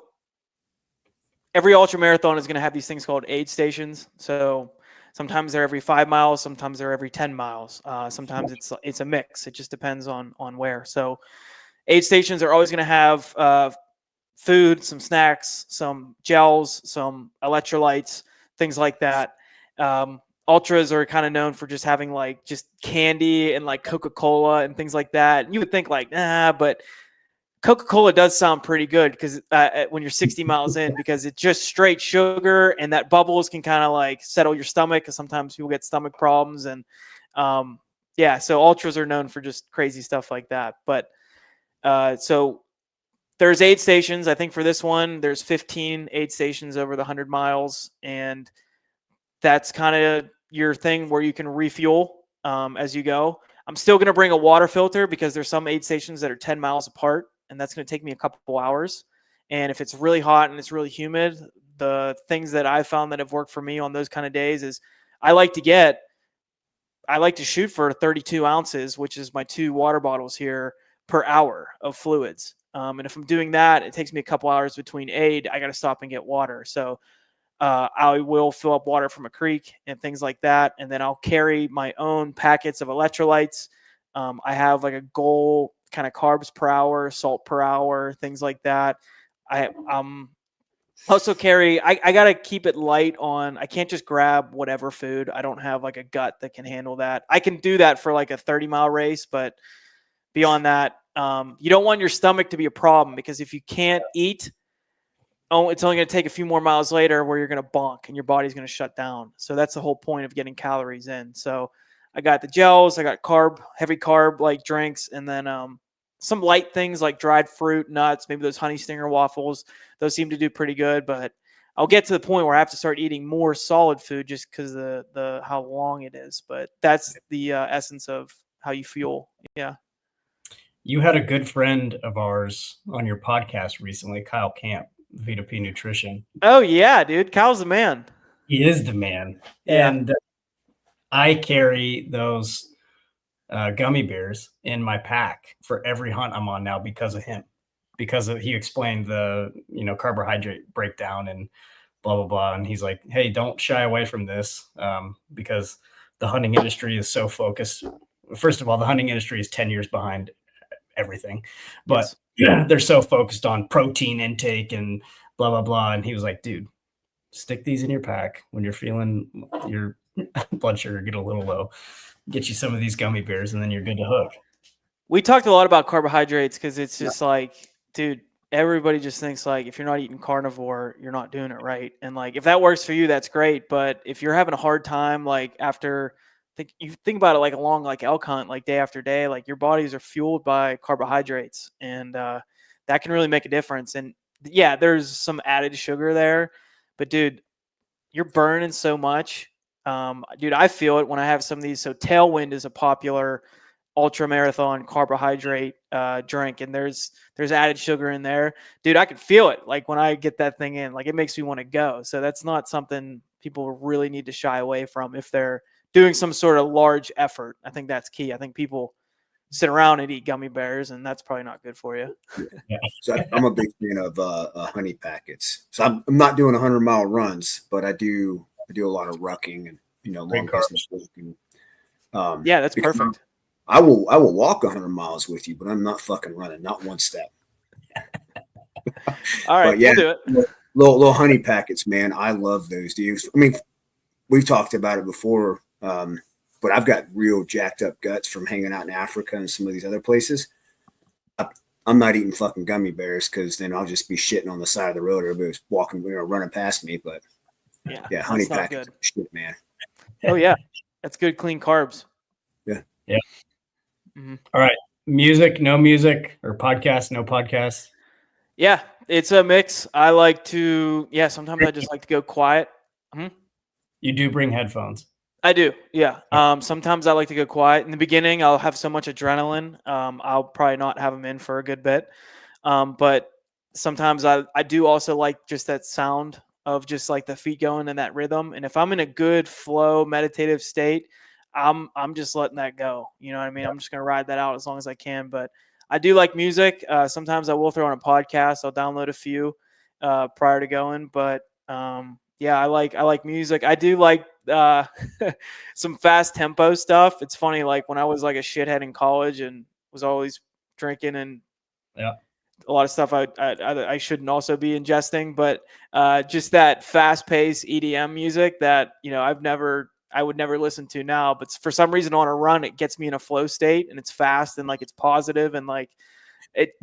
every ultra marathon is going to have these things called aid stations. So sometimes they're every 5 miles, sometimes they're every 10 miles. Sometimes it's a mix. It just depends on where. So aid stations are always going to have food, some snacks, some gels, some electrolytes, things like that. Ultras are kind of known for just having like just candy and like Coca-Cola and things like that. And you would think like, but Coca-Cola does sound pretty good because when you're 60 miles in, because it's just straight sugar and that bubbles can kind of like settle your stomach because sometimes people get stomach problems. And so ultras are known for just crazy stuff like that. But so there's aid stations. I think for this one, there's 15 aid stations over the 100 miles. And that's kind of your thing where you can refuel as you go. I'm still going to bring a water filter because there's some aid stations that are 10 miles apart, and that's going to take me a couple hours. And if it's really hot and it's really humid, the things that I've found that have worked for me on those kind of days is I like to shoot for 32 ounces, which is my 2 water bottles here per hour of fluids. And if I'm doing that, it takes me a couple hours between aid. I got to stop and get water. So I will fill up water from a creek and things like that. And then I'll carry my own packets of electrolytes. I have like a goal kind of carbs per hour, salt per hour, things like that. I also carry, I got to keep it light on, I can't just grab whatever food. I don't have like a gut that can handle that. I can do that for like a 30-mile race, but beyond that, you don't want your stomach to be a problem, because if you can't eat, it's only going to take a few more miles later where you're going to bonk and your body's going to shut down. So that's the whole point of getting calories in. So I got the gels, I got heavy carb like drinks, and then some light things like dried fruit, nuts, maybe those honey stinger waffles. Those seem to do pretty good, but I'll get to the point where I have to start eating more solid food just because the how long it is. But that's the essence of how you fuel. Yeah. You had a good friend of ours on your podcast recently, Kyle Camp, V2P Nutrition. Oh yeah, dude. Kyle's the man. He is the man. Yeah. And I carry those gummy bears in my pack for every hunt I'm on now because of him, because he explained the, carbohydrate breakdown and blah, blah, blah. And he's like, hey, don't shy away from this because the hunting industry is so focused. First of all, the hunting industry is 10 years behind everything, but they're so focused on protein intake and blah, blah, blah. And he was like, dude, stick these in your pack when you're feeling your blood sugar get a little low. Get you some of these gummy bears, and then you're good to hook. We talked a lot about carbohydrates because it's just like, dude, everybody just thinks like if you're not eating carnivore, you're not doing it right. And like if that works for you, that's great. But if you're having a hard time, like you think about it like a long like elk hunt, like day after day, like your bodies are fueled by carbohydrates, and that can really make a difference. And yeah, there's some added sugar there, but dude, you're burning so much. Dude, I feel it when I have some of these. So Tailwind is a popular ultra marathon carbohydrate drink, and there's added sugar in there. Dude, I can feel it like when I get that thing in, like it makes me want to go. So that's not something people really need to shy away from if they're doing some sort of large effort. I think that's key. I think people sit around and eat gummy bears, and that's probably not good for you. Yeah. So I'm a big fan of honey packets. So I'm not doing 100-mile runs, but I do a lot of rucking and long distance walking. Yeah, that's perfect. I will walk 100 miles with you, but I'm not fucking running, not one step. All right, yeah, we'll do it. Little honey packets, man. I love those, dude. I mean, we've talked about it before, but I've got real jacked up guts from hanging out in Africa and some of these other places. I'm not eating fucking gummy bears because then I'll just be shitting on the side of the road. Everybody's walking, running past me. But yeah, honey packets, shit, man. Oh yeah, that's good, clean carbs. Yeah. Mm-hmm. All right, music, no music, or podcast, no podcast. Yeah, it's a mix. I like to. Yeah, sometimes I just like to go quiet. Mm-hmm. You do bring headphones. I do, yeah. Sometimes I like to go quiet. In the beginning, I'll have so much adrenaline. I'll probably not have them in for a good bit. But sometimes I do also like just that sound of just like the feet going and that rhythm. And if I'm in a good flow, meditative state, I'm just letting that go. You know what I mean? I'm just going to ride that out as long as I can. But I do like music. Sometimes I will throw on a podcast. I'll download a few prior to going. But yeah, I like music. I do like some fast tempo stuff. It's funny, like when I was like a shithead in college and was always drinking and a lot of stuff I shouldn't also be ingesting, but just that fast paced EDM music that I would never listen to now, but for some reason on a run it gets me in a flow state and it's fast and like it's positive and like it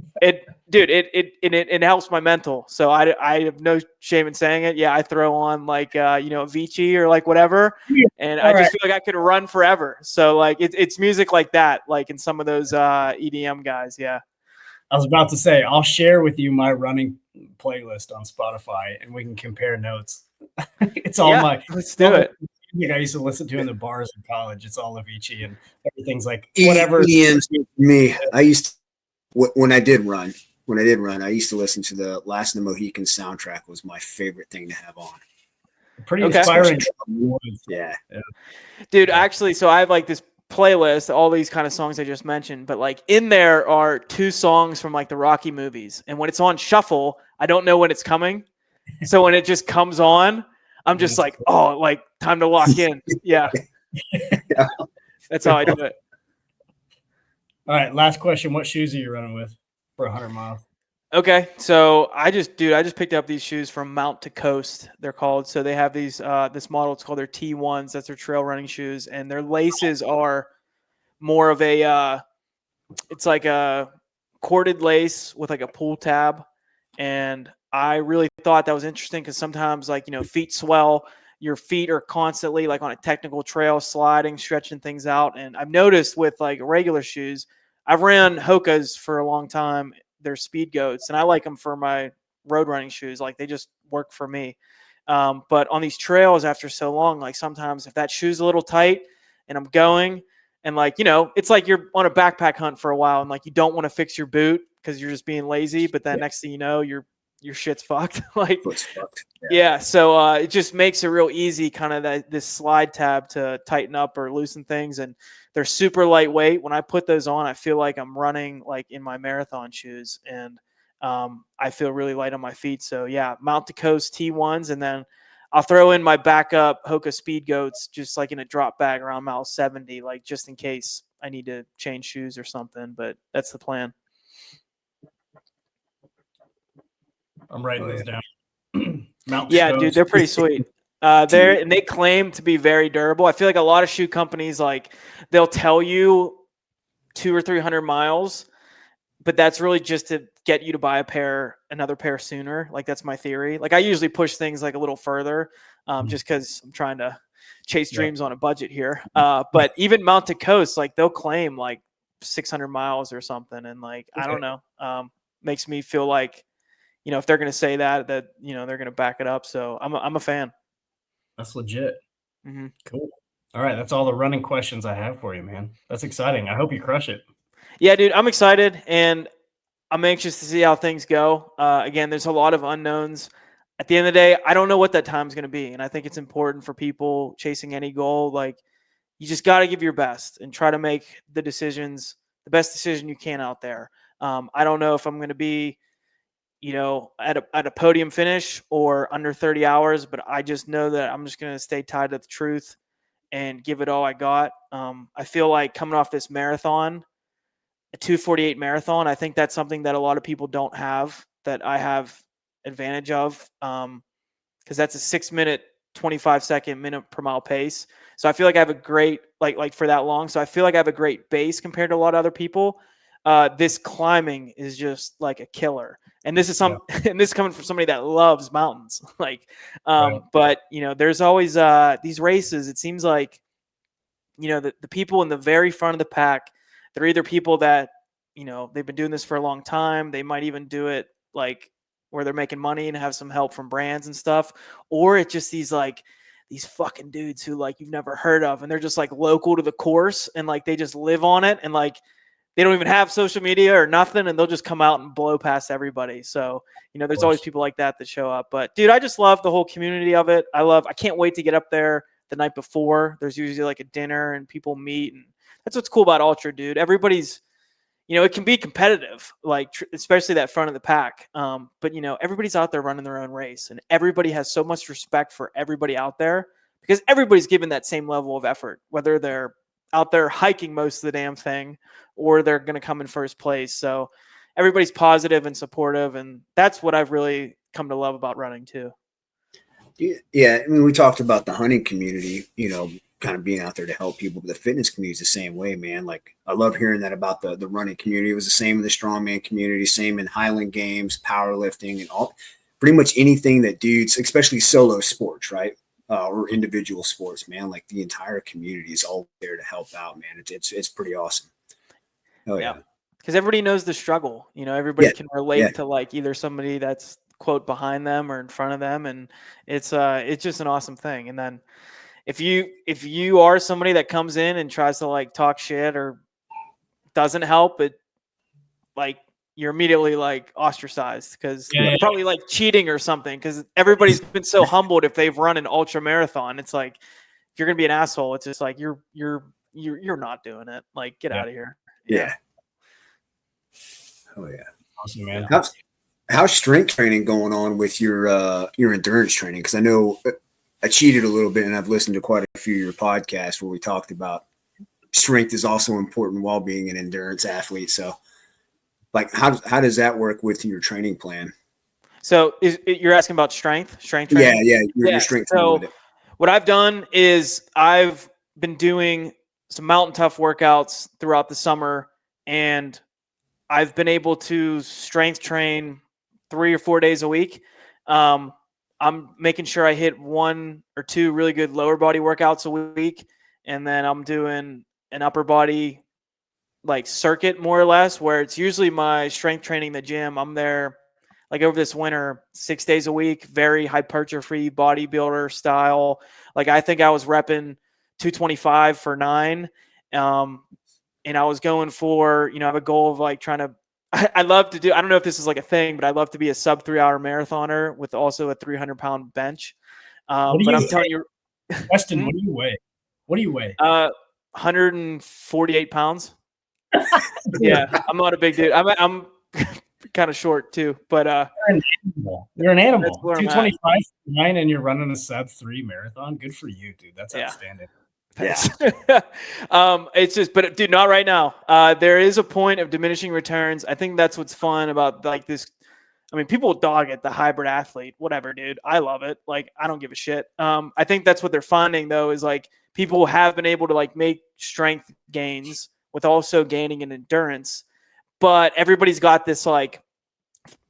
helps my mental. So I have no shame in saying it. Yeah, I throw on like Avicii or like whatever, and I just feel like I could run forever. So like it's music like that, like in some of those EDM guys. Yeah. I was about to say I'll share with you my running playlist on Spotify, and we can compare notes. It's all let's do it. I used to listen to in the bars in college. It's all Avicii and everything's like whatever. Me, I used to. When I did run, I used to listen to the Last of the Mohicans soundtrack. Was my favorite thing to have on. Pretty inspiring. Yeah. Dude, actually, so I have like this playlist, all these kind of songs I just mentioned, but like in there are 2 songs from like the Rocky movies. And when it's on shuffle, I don't know when it's coming. So when it just comes on, I'm just like, oh, like time to lock in. Yeah. Yeah. That's how I do it. All right. Last question. What shoes are you running with for 100 miles? Okay. So I just picked up these shoes from Mount to Coast. They're called. So they have these, this model, it's called their T1s. That's their trail running shoes. And their laces are more of a, it's like a corded lace with like a pull tab. And I really thought that was interesting because sometimes, like, feet swell, your feet are constantly like on a technical trail, sliding, stretching things out. And I've noticed with like regular shoes, I've ran Hoka's for a long time. They're speed goats, and I like them for my road running shoes. Like, they just work for me. But on these trails after so long, like sometimes if that shoe's a little tight and I'm going, and like, it's like you're on a backpack hunt for a while and like you don't want to fix your boot because you're just being lazy, but then next thing you know, your shit's fucked. Like, fucked. Yeah. So it just makes it real easy, kind of this slide tab to tighten up or loosen things. And they're super lightweight. When I put those on, I feel like I'm running like in my marathon shoes, and I feel really light on my feet. So yeah, Mount to Coast T1s, and then I'll throw in my backup Hoka Speed Goats, just like in a drop bag around mile 70, like just in case I need to change shoes or something. But that's the plan. I'm writing those down. Yeah, dude, they're pretty sweet. And they claim to be very durable. I feel like a lot of shoe companies, like, they'll tell you 200 or 300 miles, but that's really just to get you to buy another pair sooner. Like, that's my theory. Like, I usually push things like a little further, just because I'm trying to chase dreams on a budget here. But even Mount to Coast, like, they'll claim like 600 miles or something, and like, I don't know, makes me feel like, if they're going to say that, they're going to back it up. So I'm a fan. That's legit. Mm-hmm. Cool. All right. That's all the running questions I have for you, man. That's exciting. I hope you crush it. Yeah, dude, I'm excited, and I'm anxious to see how things go. Again, there's a lot of unknowns. At the end of the day, I don't know what that time's going to be. And I think it's important for people chasing any goal. Like, you just got to give your best and try to make the best decision you can out there. I don't know if I'm going to be, at a podium finish or under 30 hours, but I just know that I'm just going to stay tied to the truth and give it all I got. I feel like coming off this marathon, a 2:48 marathon, I think that's something that a lot of people don't have, that I have advantage of. Cause that's a 6-minute, 25-second minute per mile pace. So I feel like I have a great, like for that long. So I feel like I have a great base compared to a lot of other people. This climbing is just like a killer. And this is and this is coming from somebody that loves mountains. Like, but there's always these races. It seems like, the people in the very front of the pack, they're either people that, they've been doing this for a long time. They might even do it like where they're making money and have some help from brands and stuff. Or it's just these fucking dudes who like you've never heard of, and they're just like local to the course, and like they just live on it, and like they don't even have social media or nothing, and they'll just come out and blow past everybody. So, there's always people like that show up. But dude, I just love the whole community of it. I can't wait to get up there the night before. There's usually like a dinner and people meet, and that's what's cool about Ultra, dude. Everybody's, it can be competitive, like especially that front of the pack. But everybody's out there running their own race, and everybody has so much respect for everybody out there because everybody's given that same level of effort, whether they're out there hiking most of the damn thing or they're going to come in first place. So everybody's positive and supportive, and that's what I've really come to love about running too. Yeah, I mean, we talked about the hunting community, kind of being out there to help people, but the fitness community is the same way, man. Like, I love hearing that about the running community. It was the same in the strongman community, same in Highland Games, powerlifting, and all, pretty much anything that dudes, especially solo sports, right? Or individual sports, man. Like, the entire community is all there to help out, man. It's pretty awesome. Oh yeah. Because everybody knows the struggle. Everybody can relate to like either somebody that's quote behind them or in front of them, and it's just an awesome thing. And then if you are somebody that comes in and tries to like talk shit or doesn't help, it like you're immediately like ostracized because you're probably like cheating or something, because everybody's been so humbled if they've run an ultra marathon. It's like, if you're gonna be an asshole, it's just like you're not doing it. Like, get out of here. Yeah. Oh yeah. Awesome, man. How's strength training going on with your endurance training? Because I know I cheated a little bit, and I've listened to quite a few of your podcasts where we talked about strength is also important while being an endurance athlete. So, like, how does that work with your training plan? So you're asking about strength training? Yeah, your strength training with it. What I've done is I've been doing some mountain tough workouts throughout the summer, and I've been able to strength train 3 or 4 days a week. I'm making sure I hit 1 or 2 really good lower body workouts a week, and then I'm doing an upper body like circuit more or less, where it's usually my strength training in the gym. I'm there like over this winter, 6 days a week, very hypertrophy bodybuilder style. Like I think I was repping 225 for 9. And I was going for, I have a goal of like trying to, I love to do, I don't know if this is like a thing, but I'd love to be a sub 3 hour marathoner with also a 300-pound bench. But I'm telling you, Weston, what do you weigh? What do you weigh? 148 pounds. Yeah, I'm not a big dude. I'm kind of short too, but you're an animal. 225 9 and you're running a sub 3 marathon. Good for you, dude. That's outstanding. Yeah. It's just, but dude, not right now. There is a point of diminishing returns. I think that's what's fun about like this. I mean, people dog it, the hybrid athlete, whatever, dude. I love it. Like, I don't give a shit. I think that's what they're finding though, is like people have been able to like make strength gains with also gaining in endurance, but everybody's got this like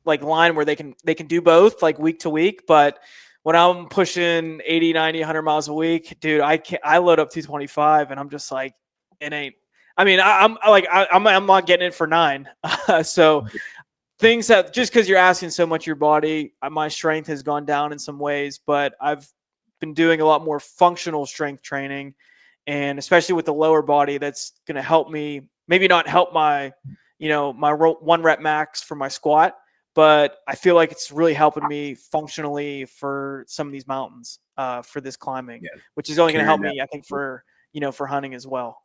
line where they can do both like week to week. But when I'm pushing 80, 90, 100 miles a week, dude, I load up 225 and I'm just like, it ain't, I mean, I'm not getting it for 9. So things that just because you're asking so much of your body, my strength has gone down in some ways, but I've been doing a lot more functional strength training, and especially with the lower body, that's going to help me, maybe not help my, my 1 rep max for my squat, but I feel like it's really helping me functionally for some of these mountains, for this climbing, which is only going to help me, I think, for hunting as well.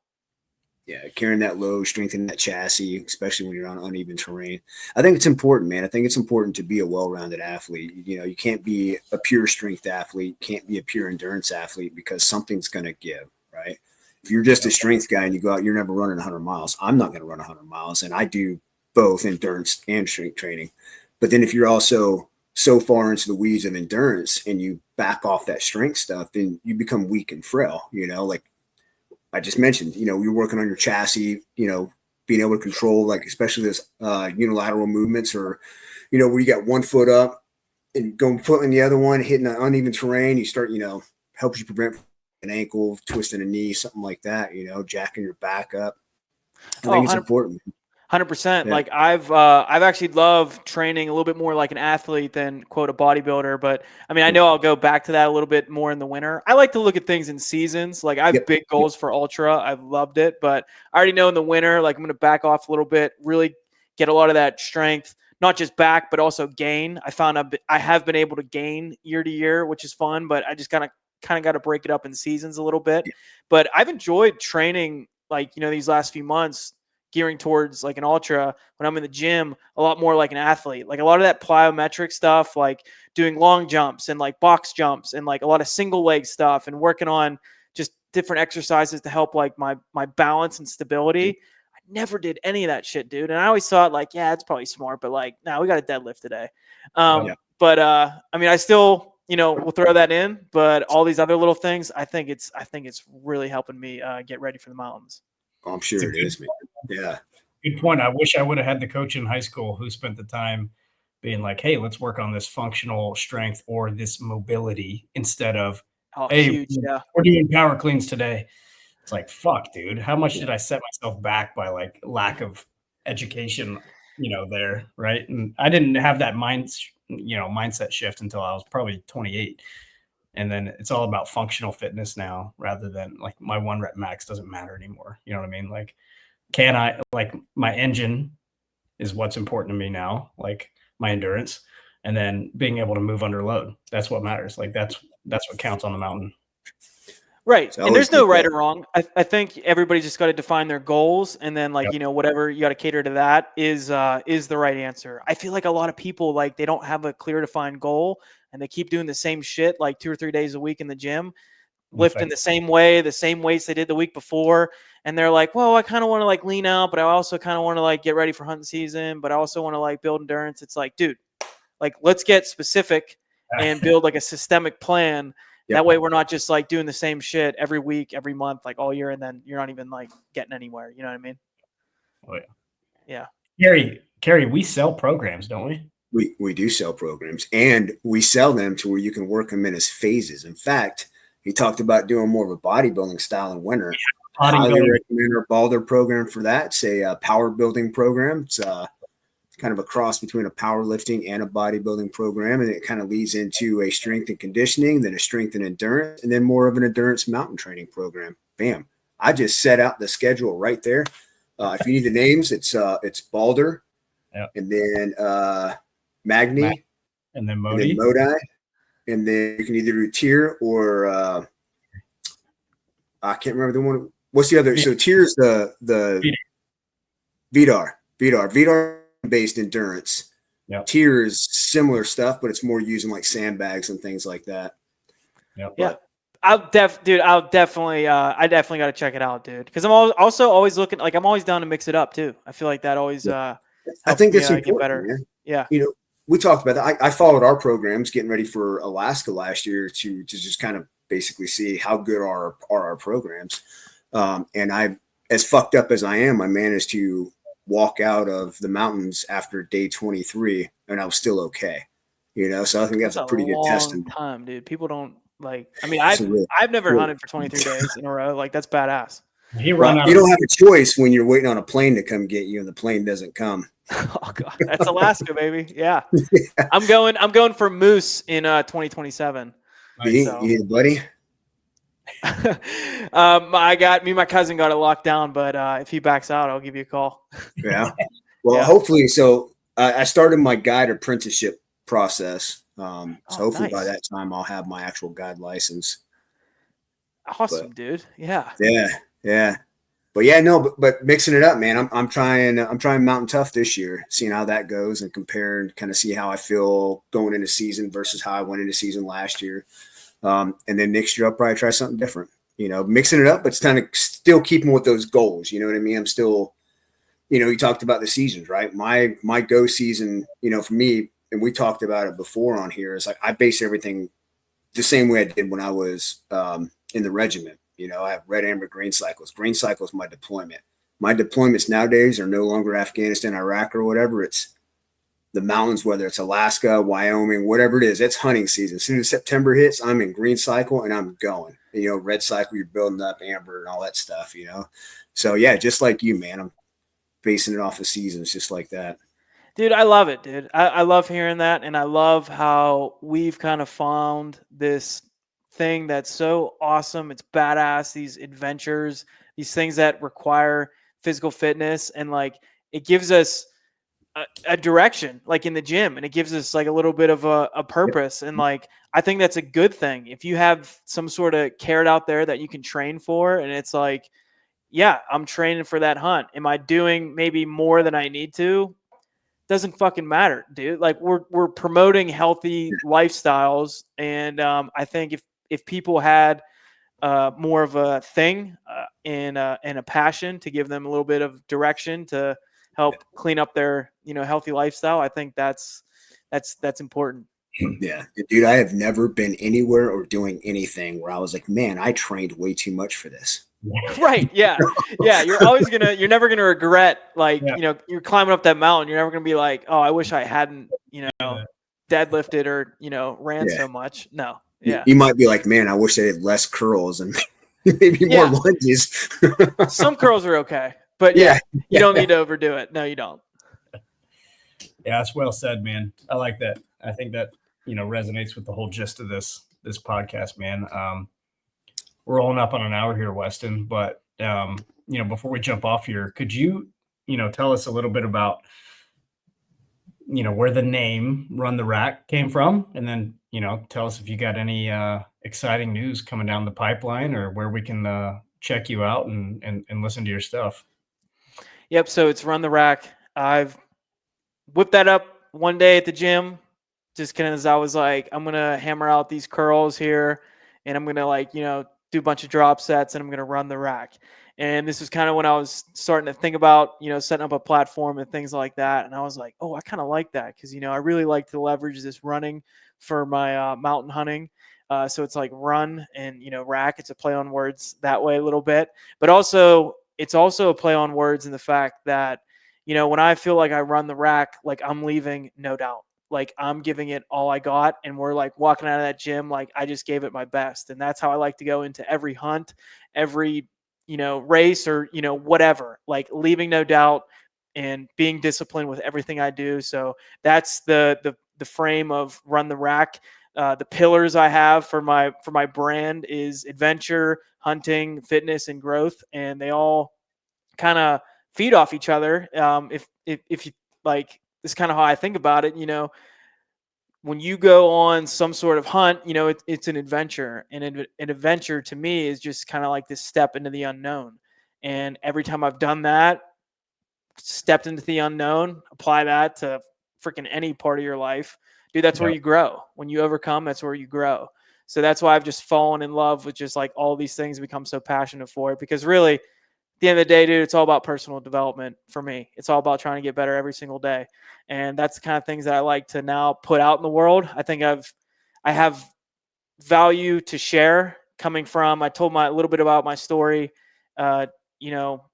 Yeah, carrying that load, strengthening that chassis, especially when you're on uneven terrain. I think it's important, man. I think it's important to be a well-rounded athlete. You can't be a pure strength athlete, can't be a pure endurance athlete, because something's going to give, right? If you're just a strength guy and you go out, you're never running 100 miles. I'm not going to run 100 miles, and I do both endurance and strength training. But then if you're also so far into the weeds of endurance and you back off that strength stuff, then you become weak and frail, like I just mentioned, you're working on your chassis, being able to control, like, especially this unilateral movements, or, where you got 1 foot up and going foot in the other one, hitting an uneven terrain, you start, helps you prevent an ankle, twisting a knee, something like that, jacking your back up. I think it's important. 100%. Like I've actually loved training a little bit more like an athlete than quote a bodybuilder. But I mean, I know I'll go back to that a little bit more in the winter. I like to look at things in seasons. Like I have big goals for ultra. I've loved it, but I already know in the winter, like I'm going to back off a little bit, really get a lot of that strength, not just back, but also gain. I found I have been able to gain year to year, which is fun, but I just kind of got to break it up in seasons a little bit. But I've enjoyed training, like, these last few months, gearing towards like an ultra when I'm in the gym a lot more like an athlete. Like a lot of that plyometric stuff, like doing long jumps and like box jumps and like a lot of single leg stuff and working on just different exercises to help like my balance and stability. I never did any of that shit, dude. And I always thought like, yeah, it's probably smart, but like, no, we got a deadlift today. But I mean, I still, we'll throw that in, but all these other little things, I think it's really helping me get ready for the mountains. I'm sure it is, man. Yeah. Good point. I wish I would have had the coach in high school who spent the time being like, hey, let's work on this functional strength or this mobility instead of, hey, we're doing power cleans today. It's like, fuck, dude. How much did I set myself back by like lack of education, there, right? And I didn't have that mindset shift until I was probably 28. And then it's all about functional fitness now, rather than like my 1 rep max doesn't matter anymore. You know what I mean? Like, my engine is what's important to me now, like my endurance, and then being able to move under load. That's what matters. Like that's what counts on the mountain. Right. And there's no right or wrong. I think everybody just got to define their goals, and then like, whatever you got to cater to that is the right answer. I feel like a lot of people, like, they don't have a clear defined goal and they keep doing the same shit like 2 or 3 days a week in the gym, lifting the same way, the same weights they did the week before. And they're like, well, I kind of want to like lean out, but I also kind of want to like get ready for hunting season, but I also want to like build endurance. It's like, dude, like let's get specific and build like a systemic plan. Yep. That way we're not just like doing the same shit every week, every month, like all year, and then you're not even like getting anywhere. You know what I mean? Oh yeah. Yeah. Carrie, we sell programs, don't we? We do sell programs, and we sell them to where you can work them in as phases. In fact, he talked about doing more of a bodybuilding style in winter. Yeah. I highly recommend our Balder program for that. It's a power building program. It's kind of a cross between a powerlifting and a bodybuilding program, and it kind of leads into a strength and conditioning, then a strength and endurance, and then more of an endurance mountain training program. Bam! I just set out the schedule right there. If you need the names, it's Balder, and then Magni, and then Modi, and then you can either do Tier or I can't remember the one. What's the other? So Tier's the Vidar based endurance. Yep. Tier is similar stuff, but it's more using like sandbags and things like that. Yep. Yeah. I definitely got to check it out, dude. Because I'm also always looking, like I'm always down to mix it up too. I feel like that always I think that's important, get better. Man. Yeah. You know, we talked about that. I followed our programs getting ready for Alaska last year to just kind of basically see how good are our programs. And I, as fucked up as I am, I managed to walk out of the mountains after day 23 and I was still okay. You know, so I think that's a pretty good testament. Time, dude. People don't like, I mean, I've never hunted for 23 days in a row. Like that's badass. You don't have a choice when you're waiting on a plane to come get you and the plane doesn't come. Oh god, that's Alaska, baby. Yeah. Yeah. I'm going for moose in 2027. You need a buddy? Me and my cousin got it locked down, but if he backs out, I'll give you a call. Yeah. Well, hopefully. So I started my guide apprenticeship process. So hopefully by that time I'll have my actual guide license. Awesome, dude. Yeah. Yeah. But yeah, no, but mixing it up, man. I'm trying Mountain Tough this year, seeing how that goes and compare and kind of see how I feel going into season versus how I went into season last year. And then next year I'll probably try something different, you know, mixing it up, but it's kind of still keeping with those goals. You know what I mean? I'm still, you know, you talked about the seasons, right? My go season, you know, for me, and we talked about it before on here, is like I base everything the same way I did when I was in the regiment. You know, I have red, amber, green cycles. Green cycle is my deployment. My deployments nowadays are no longer Afghanistan, Iraq, or whatever. It's the mountains, whether it's Alaska, Wyoming, whatever it is. It's hunting season. As soon as September hits, I'm in green cycle and I'm going. You know, red cycle, you're building up, amber and all that stuff, you know. So, yeah, just like you, man. I'm basing it off of seasons just like that. Dude, I love it, dude. I love hearing that, and I love how we've kind of found this thing that's so awesome. It's badass, these adventures, these things that require physical fitness, and like it gives us a direction like in the gym, and it gives us like a little bit of a purpose. And like I think that's a good thing if you have some sort of carrot out there that you can train for, and it's like, yeah, I'm training for that hunt. Am I doing maybe more than I need to? Doesn't fucking matter, dude. Like we're promoting healthy lifestyles, and I think if people had more of a thing and a passion to give them a little bit of direction to help clean up their, you know, healthy lifestyle, I think that's important. Yeah, dude, I have never been anywhere or doing anything where I was like, man, I trained way too much for this. Right. Yeah. Yeah. You're never going to regret, like, you know, you're climbing up that mountain. You're never going to be like, oh, I wish I hadn't, you know, deadlifted or, you know, ran so much. No. Yeah. You might be like, man, I wish I had less curls and maybe more lunges. Some curls are okay, but you don't need to overdo it. No, you don't. Yeah, that's well said, man. I like that. I think that, you know, resonates with the whole gist of this podcast, man. We're rolling up on an hour here, Weston, but, you know, before we jump off here, could you, you know, tell us a little bit about, you know, where the name Run the Rack came from? And then, you know, tell us if you got any exciting news coming down the pipeline or where we can check you out and listen to your stuff. Yep. So it's Run the Rack. I've whipped that up one day at the gym, just because I was like, I'm gonna hammer out these curls here, and I'm gonna like do a bunch of drop sets, and I'm gonna run the rack. And this is kind of when I was starting to think about setting up a platform and things like that. And I was like, oh, I kind of like that because I really like to leverage this running for my mountain hunting. So it's like run and rack. It's a play on words that way a little bit, but also it's also a play on words in the fact that when I feel like I run the rack, like I'm leaving no doubt. Like I'm giving it all I got, and we're like walking out of that gym like I just gave it my best. And that's how I like to go into every hunt, every race, or whatever, like leaving no doubt and being disciplined with everything I do. So that's the frame of run the rack. The pillars I have for my brand is adventure, hunting, fitness, and growth, and they all kind of feed off each other. If you like, this is kind of how I think about it. When you go on some sort of hunt, it's an adventure, and an adventure to me is just kind of like this step into the unknown. And every time I've done that, stepped into the unknown, apply that to freaking any part of your life, dude, that's where you grow. When you overcome, that's where you grow. So that's why I've just fallen in love with just like all these things, become so passionate for it, because really, at the end of the day, dude, it's all about personal development for me. It's all about trying to get better every single day. And that's the kind of things that I like to now put out in the world. I think I have value to share coming from, I told a little bit about my story, you know,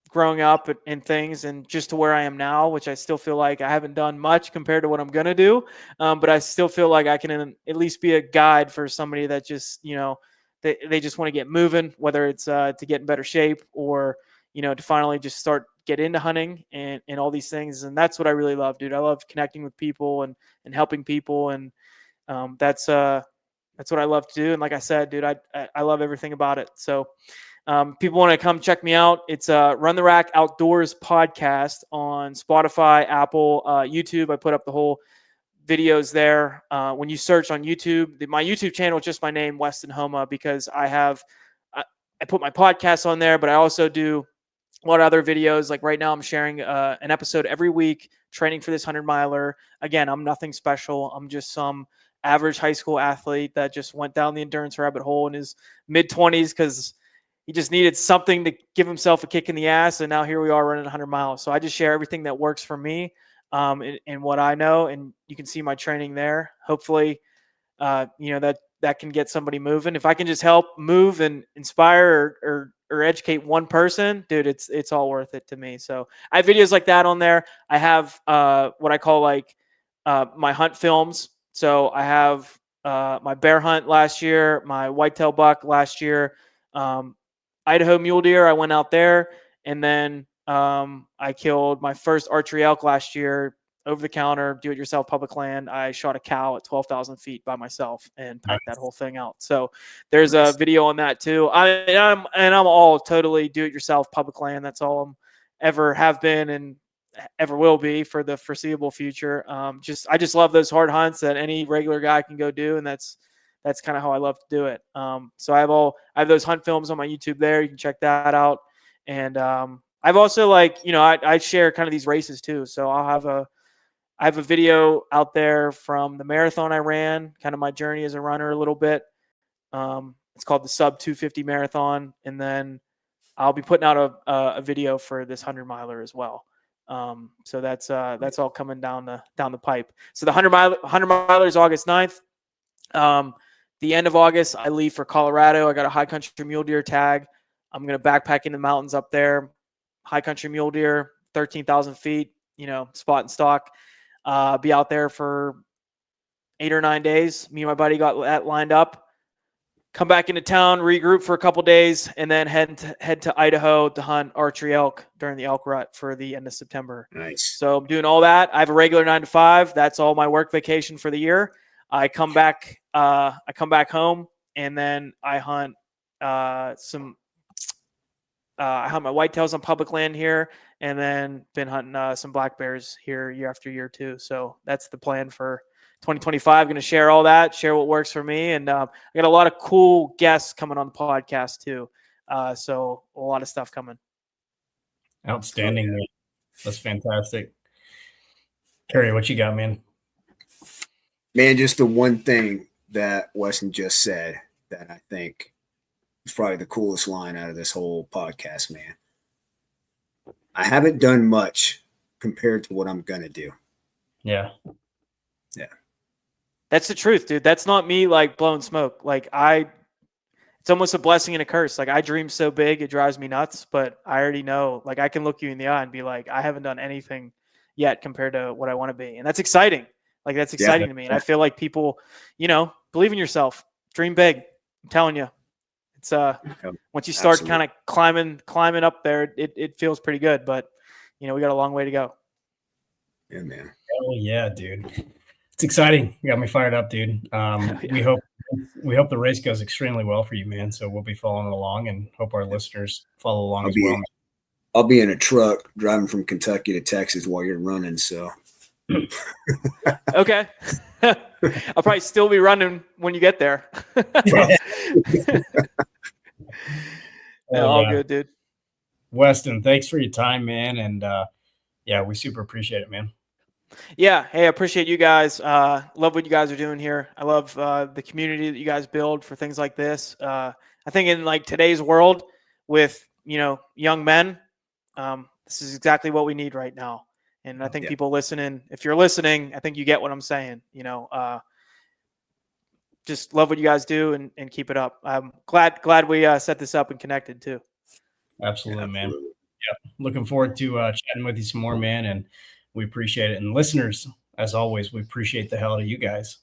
growing up and things, and just to where I am now, which I still feel like I haven't done much compared to what I'm going to do. But I still feel like I can at least be a guide for somebody that just, they just want to get moving, whether it's to get in better shape or, to finally just get into hunting and all these things. And that's what I really love, dude. I love connecting with people and helping people. And that's what I love to do. And like I said, dude, I love everything about it. So, people want to come check me out. It's Run the Rack Outdoors podcast on Spotify, Apple, YouTube. I put up the whole videos there. When you search on YouTube, my YouTube channel is just my name, Weston Homa, because I put my podcast on there, but I also do a lot of other videos. Like right now, I'm sharing an episode every week, training for this 100-miler. Again, I'm nothing special. I'm just some average high school athlete that just went down the endurance rabbit hole in his mid-20s because he just needed something to give himself a kick in the ass, and now here we are running 100 miles. So I just share everything that works for me, and what I know, and you can see my training there. Hopefully, that can get somebody moving. If I can just help move and inspire or educate one person, dude, it's all worth it to me. So I have videos like that on there. I have what I call like my hunt films. So I have my bear hunt last year, my whitetail buck last year. Idaho mule deer, I went out there, and then I killed my first archery elk last year, over the counter, do it yourself, public land. I shot a cow at 12,000 feet by myself and packed that whole thing out. So there's a video on that too. I'm all totally do it yourself, public land. That's all I'm ever have been and ever will be for the foreseeable future. I just love those hard hunts that any regular guy can go do, and that's kind of how I love to do it. So I have those hunt films on my YouTube there. You can check that out. And I've also I share kind of these races too. So I have a video out there from the marathon I ran, kind of my journey as a runner a little bit. It's called the Sub 250 Marathon. And then I'll be putting out a video for this 100-miler as well. So that's all coming down the pipe. So the 100-miler is August 9th. The end of August, I leave for Colorado. I got a high country mule deer tag. I'm going to backpack in the mountains up there. High country mule deer, 13,000 feet, spot and stock. Be out there for 8 or 9 days. Me and my buddy got that lined up. Come back into town, regroup for a couple days, and then head to Idaho to hunt archery elk during the elk rut for the end of September. Nice. So I'm doing all that. I have a regular 9 to 5. That's all my work vacation for the year. I come back home, and then I hunt I hunt my whitetails on public land here, and then been hunting some black bears here year after year too. So that's the plan for 2025. Going to share all that, share what works for me, and I got a lot of cool guests coming on the podcast too. So a lot of stuff coming. Outstanding, man. That's fantastic. Kerry, what you got, man? Man, just the one thing that Weston just said that I think is probably the coolest line out of this whole podcast, man. I haven't done much compared to what I'm going to do. Yeah. Yeah. That's the truth, dude. That's not me like blowing smoke. Like it's almost a blessing and a curse. Like I dream so big, it drives me nuts, but I already know, like I can look you in the eye and be like, I haven't done anything yet compared to what I want to be. And that's exciting. Like that's exciting to me. And I feel like people, believe in yourself, dream big. I'm telling you, it's once you start kind of climbing up there, it feels pretty good, but we got a long way to go. Yeah, man. Oh yeah, dude. It's exciting. You got me fired up, dude. We hope the race goes extremely well for you, man. So we'll be following along and hope our listeners follow along as well. I'll be in a truck driving from Kentucky to Texas while you're running. So okay. I'll probably still be running when you get there. All good, dude. Weston, thanks for your time, man. And yeah, we super appreciate it, man. Yeah. Hey, I appreciate you guys. Love what you guys are doing here. I love the community that you guys build for things like this. I think in like today's world with, young men, this is exactly what we need right now. And I think people listening, if you're listening, I think you get what I'm saying, just love what you guys do and keep it up. I'm glad we set this up and connected too. Absolutely, man. Yeah. Looking forward to chatting with you some more, man. And we appreciate it. And listeners, as always, we appreciate the hell out of you guys.